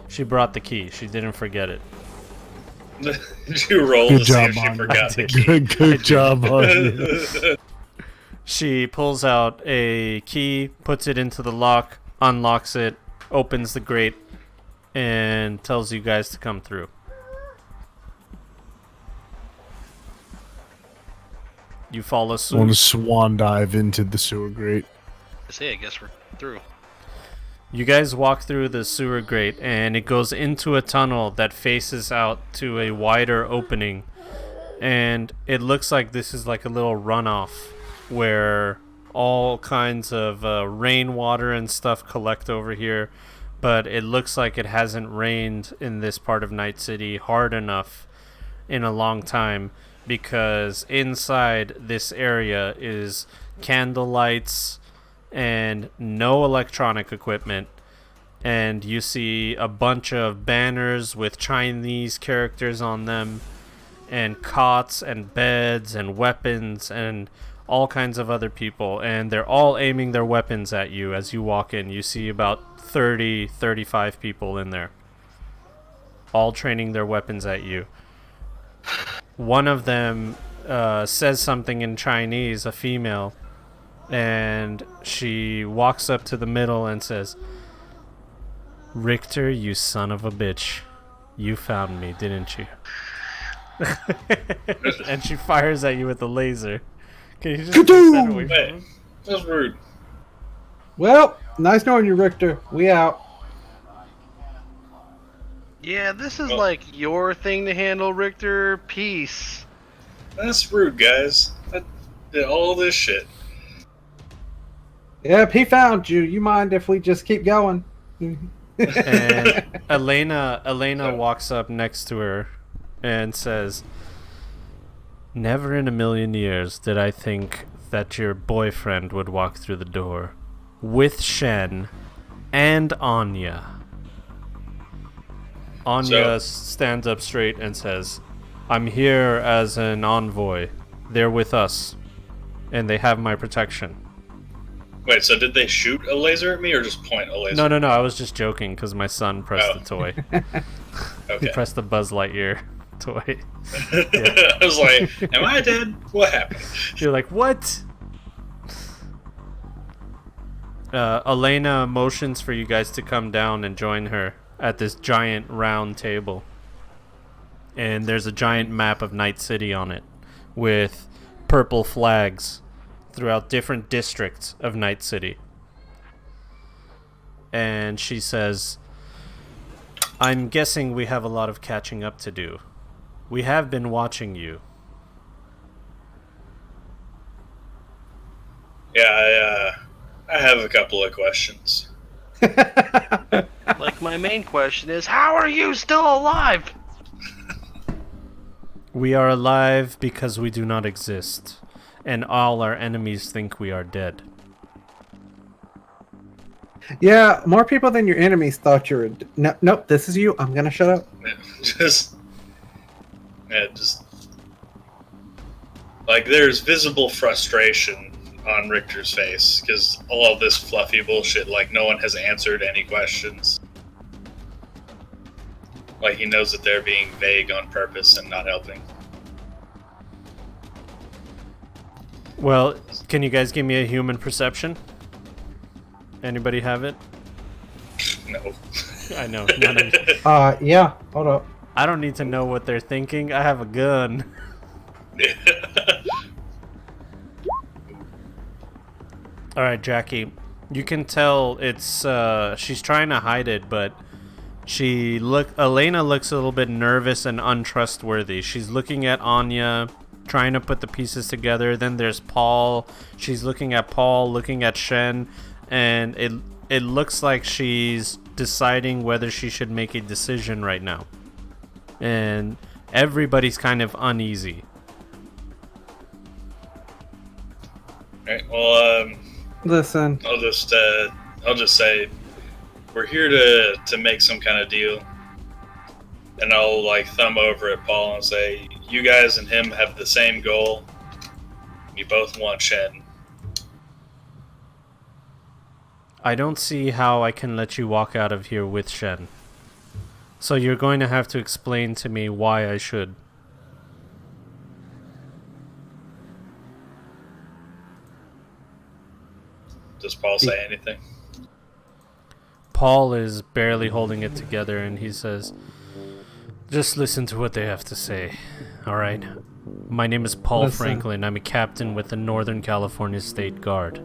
she brought the key. She didn't forget it. Did you roll Good to job, see if she Anya. forgot the key? Good job, Anya. She pulls out a key, puts it into the lock, unlocks it, opens the grate, and tells you guys to come through. You follow suit. I want to swan dive into the sewer grate. I guess we're through. You guys walk through the sewer grate, and it goes into a tunnel that faces out to a wider opening. And it looks like this is like a little runoff where all kinds of rainwater and stuff collect over here. But it looks like it hasn't rained in this part of Night City hard enough in a long time, because inside this area is candle lights and no electronic equipment, and you see a bunch of banners with Chinese characters on them, and cots and beds and weapons and all kinds of other people, and they're all aiming their weapons at you as you walk in. You see about 35 people in there, all training their weapons at you. One of them says something in Chinese, a female, and she walks up to the middle and says, Richter, you son of a bitch. You found me, didn't you? And she fires at you with a laser. Can you just get that away from him? That's rude. Well, nice knowing you, Richter. We out. Yeah, this is like your thing to handle, Richter. Peace. That's rude, guys. I did all this shit. Yep, he found you. You mind if we just keep going? And Elena walks up next to her and says, Never in a million years did I think that your boyfriend would walk through the door with Shen and Anya. Anya stands up straight and says, I'm here as an envoy. They're with us, and they have my protection. Wait, so did they shoot a laser at me or just point a laser? No, I was just joking because my son pressed the toy. Okay. He pressed the Buzz Lightyear toy. I was like, am I dead? What happened? You're like, what? Elena motions for you guys to come down and join her at this giant round table. And there's a giant map of Night City on it with purple flags throughout different districts of Night City. And she says, I'm guessing we have a lot of catching up to do. We have been watching you. Yeah, I have a couple of questions. Like, my main question is, how are you still alive? We are alive because we do not exist, and all our enemies think we are dead. Yeah, more people than your enemies thought you were. Nope, this is you. I'm gonna shut up. just like there's visible frustration on Richter's face because all of this fluffy bullshit, like no one has answered any questions. Like he knows that they're being vague on purpose and not helping. Well, can you guys give me a human perception? Anybody have it? No. I know. Yeah, hold up. I don't need to know what they're thinking. I have a gun. All right, Jackie. You can tell it's she's trying to hide it, but Elena looks a little bit nervous and untrustworthy. She's looking at Anya, trying to put the pieces together. Then there's Paul. She's looking at Paul, looking at Shen, and it looks like she's deciding whether she should make a decision right now. And everybody's kind of uneasy. Alright, well, Listen. I'll just say we're here to make some kind of deal. And I'll like thumb over at Paul and say, you guys and him have the same goal. You both want Shen. I don't see how I can let you walk out of here with Shen. So you're going to have to explain to me why I should. Does Paul say anything? Paul is barely holding it together, and he says, just listen to what they have to say. Alright? My name is Paul Franklin. I'm a captain with the Northern California State Guard.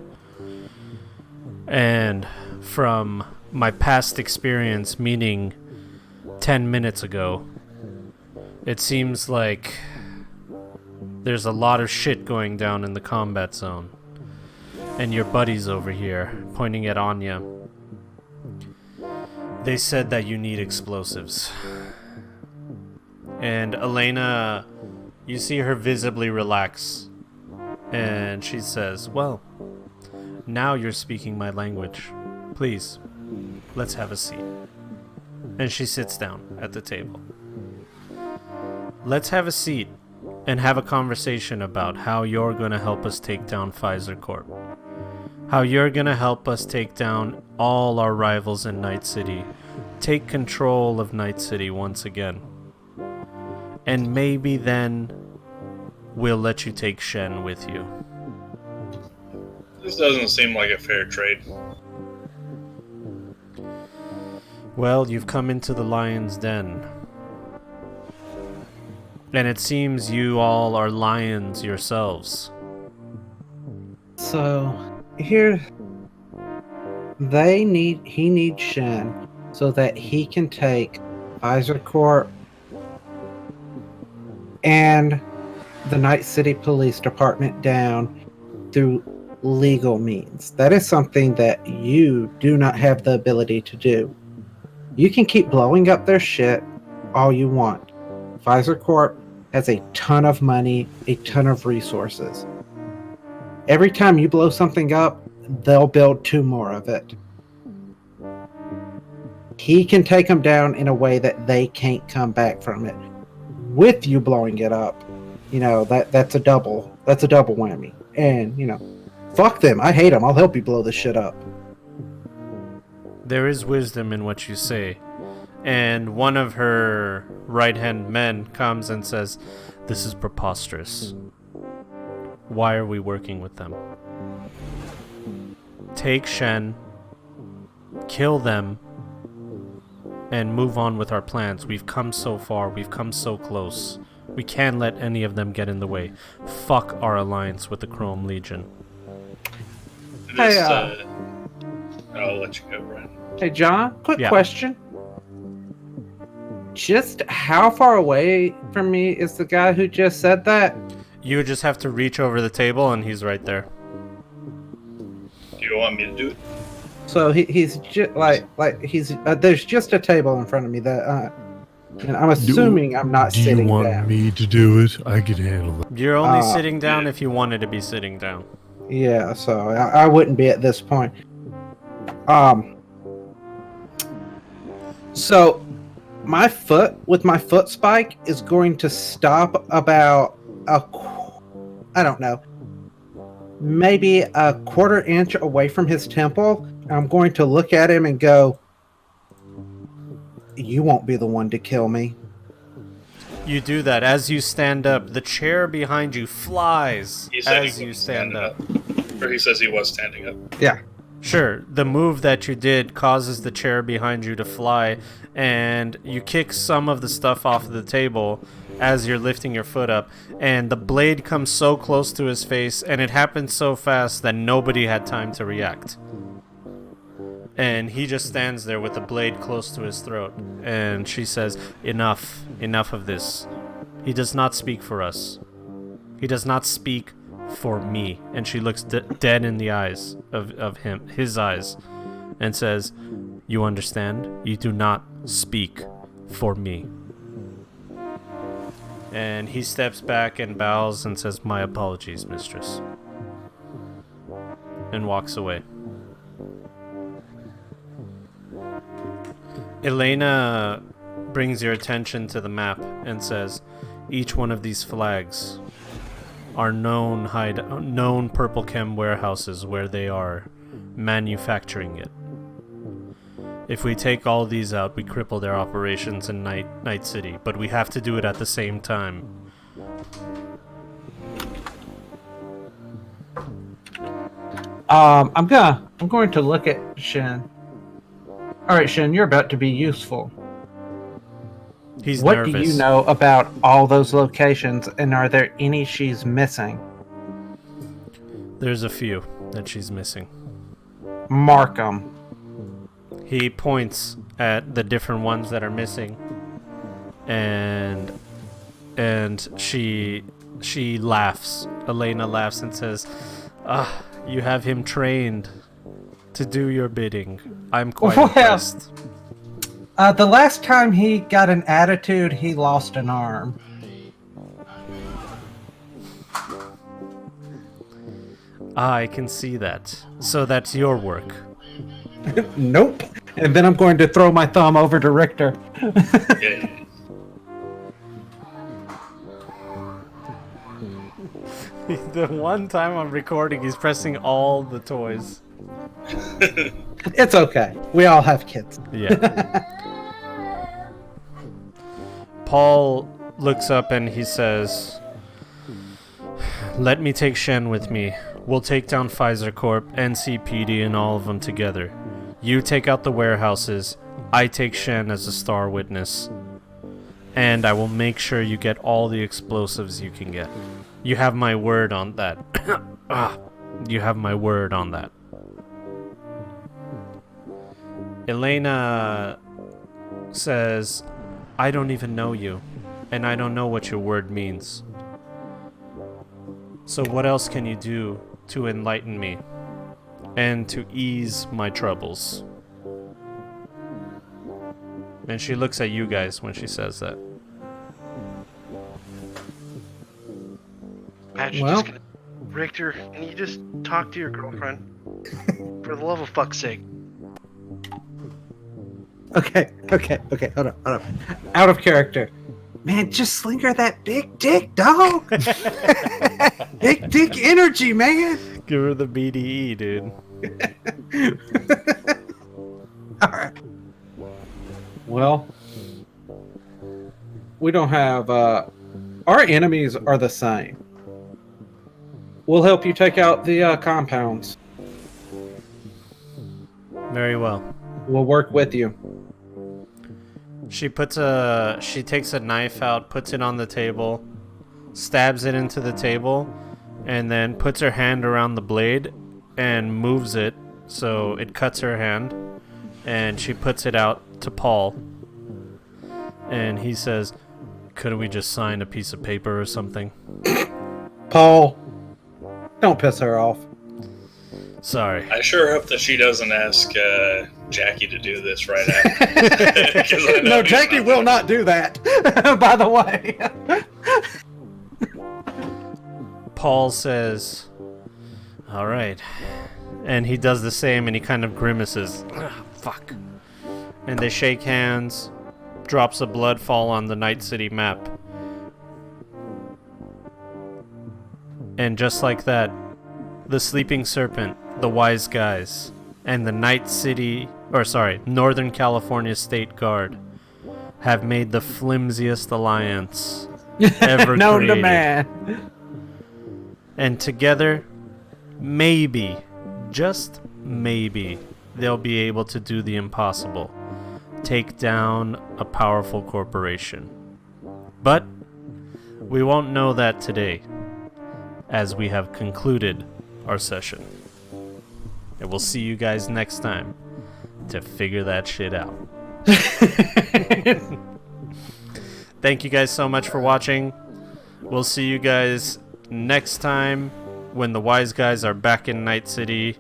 And from my past experience, meaning 10 minutes ago, it seems like there's a lot of shit going down in the combat zone. And your buddies over here, pointing at Anya, they said that you need explosives. And Elena, you see her visibly relax. And she says, well, now you're speaking my language. Please, let's have a seat. And she sits down at the table. Let's have a seat and have a conversation about how you're going to help us take down Pfizer Corp. How you're going to help us take down all our rivals in Night City. Take control of Night City once again. And maybe then we'll let you take Shen with you. This doesn't seem like a fair trade. Well, you've come into the lion's den. And it seems you all are lions yourselves. So, here... he needs Shen so that he can take Pfizer Corp and the Night City Police Department down through legal means. That is something that you do not have the ability to do. You can keep blowing up their shit all you want. Pfizer Corp has a ton of money, a ton of resources. Every time you blow something up, they'll build 2 more of it. He can take them down in a way that they can't come back from it. With you blowing it up, that's a double whammy. And, fuck them. I hate them. I'll help you blow this shit up. There is wisdom in what you say. And one of her right-hand men comes and says, this is preposterous. Why are we working with them? Take Shen, kill them, and move on with our plans. We've come so far. We've come so close. We can't let any of them get in the way. Fuck our alliance with the Chrome Legion. I'll let you go, Brian. Hey, John, quick question. Just how far away from me is the guy who just said that? You would just have to reach over the table and he's right there. Do you want me to do it? So he's just there's just a table in front of me that and I'm assuming I'm not sitting down. Do you want me to do it? I can handle it. You're only sitting down if you wanted to be sitting down. Yeah, so I wouldn't be at this point. So my foot with my foot spike is going to stop about I don't know, maybe a quarter inch away from his temple. I'm going to look at him and go, "You won't be the one to kill me." You do that as you stand up. The chair behind you flies as you stand up. Or he says he was standing up. Yeah. Sure, the move that you did causes the chair behind you to fly, and you kick some of the stuff off the table as you're lifting your foot up, and the blade comes so close to his face, and it happens so fast that nobody had time to react. And he just stands there with the blade close to his throat, and she says, enough of this. He does not speak for us. He does not speak for me. And she looks dead in the eyes of him, his eyes, and says, you understand? You do not speak for me. And he steps back and bows and says, my apologies, mistress. And walks away. Elena brings your attention to the map and says, each one of these flags are known purple chem warehouses where they are manufacturing it. If we take all these out, we cripple their operations in Night City, but we have to do it at the same time. I'm going to look at Shen. All right, Shen, you're about to be useful. He's what nervous. Do you know about all those locations, and are there any she's missing? There's a few that she's missing. Mark them. He points at the different ones that are missing, and she laughs. Elena laughs and says, you have him trained to do your bidding. I'm quite impressed. The last time he got an attitude, he lost an arm. I can see that. So that's your work. Nope. And then I'm going to throw my thumb over to Richter. Yeah. The one time I'm recording, he's pressing all the toys. It's okay. We all have kids. Yeah. Paul looks up and he says, let me take Shen with me. We'll take down Pfizer Corp, NCPD, and all of them together. You take out the warehouses. I take Shen as a star witness. And I will make sure you get all the explosives you can get. You have my word on that. You have my word on that. Elena says, I don't even know you, and I don't know what your word means. So what else can you do to enlighten me and to ease my troubles? And she looks at you guys when she says that. Richter, can you just talk to your girlfriend? For the love of fuck's sake. Okay, hold up. Out of character. Man, just slinger that big dick, dog. Big dick energy, man. Give her the BDE, dude. Alright. Well, we don't have, our enemies are the same. We'll help you take out the compounds. Very well. We'll work with you. She takes a knife out, puts it on the table, stabs it into the table, and then puts her hand around the blade and moves it so it cuts her hand, and she puts it out to Paul. And he says, couldn't we just sign a piece of paper or something? Paul, don't piss her off. Sorry. I sure hope that she doesn't ask Jackie to do this right after. No, Jackie will not do that, by the way. Paul says, all right. And he does the same, and he kind of grimaces. Fuck. And they shake hands. Drops of blood fall on the Night City map. And just like that, the Sleeping Serpent, the Wise Guys, and the Northern California State Guard have made the flimsiest alliance ever known created. to man. And together, maybe, just maybe, they'll be able to do the impossible. Take down a powerful corporation. But we won't know that today, as we have concluded our session. And we'll see you guys next time to figure that shit out. Thank you guys so much for watching. We'll see you guys next time when the Wise Guys are back in Night City,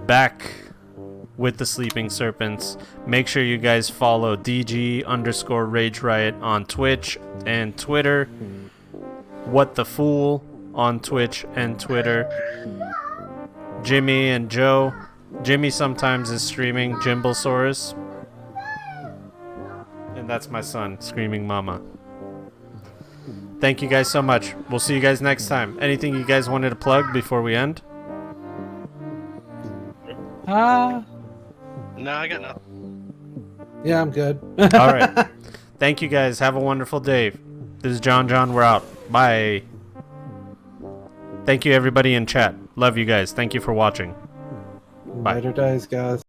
back with the Sleeping Serpents. Make sure you guys follow DG_Rage Riot on Twitch and Twitter. What the Fool on Twitch and Twitter. Jimmy and Joe. Jimmy sometimes is streaming Jimblesaurus. And that's my son, Screaming Mama. Thank you guys so much. We'll see you guys next time. Anything you guys wanted to plug before we end? No, I got nothing. Yeah, I'm good. All right. Thank you guys. Have a wonderful day. This is John. We're out. Bye. Thank you, everybody in chat. Love you guys. Thank you for watching. Bye. Later days, guys.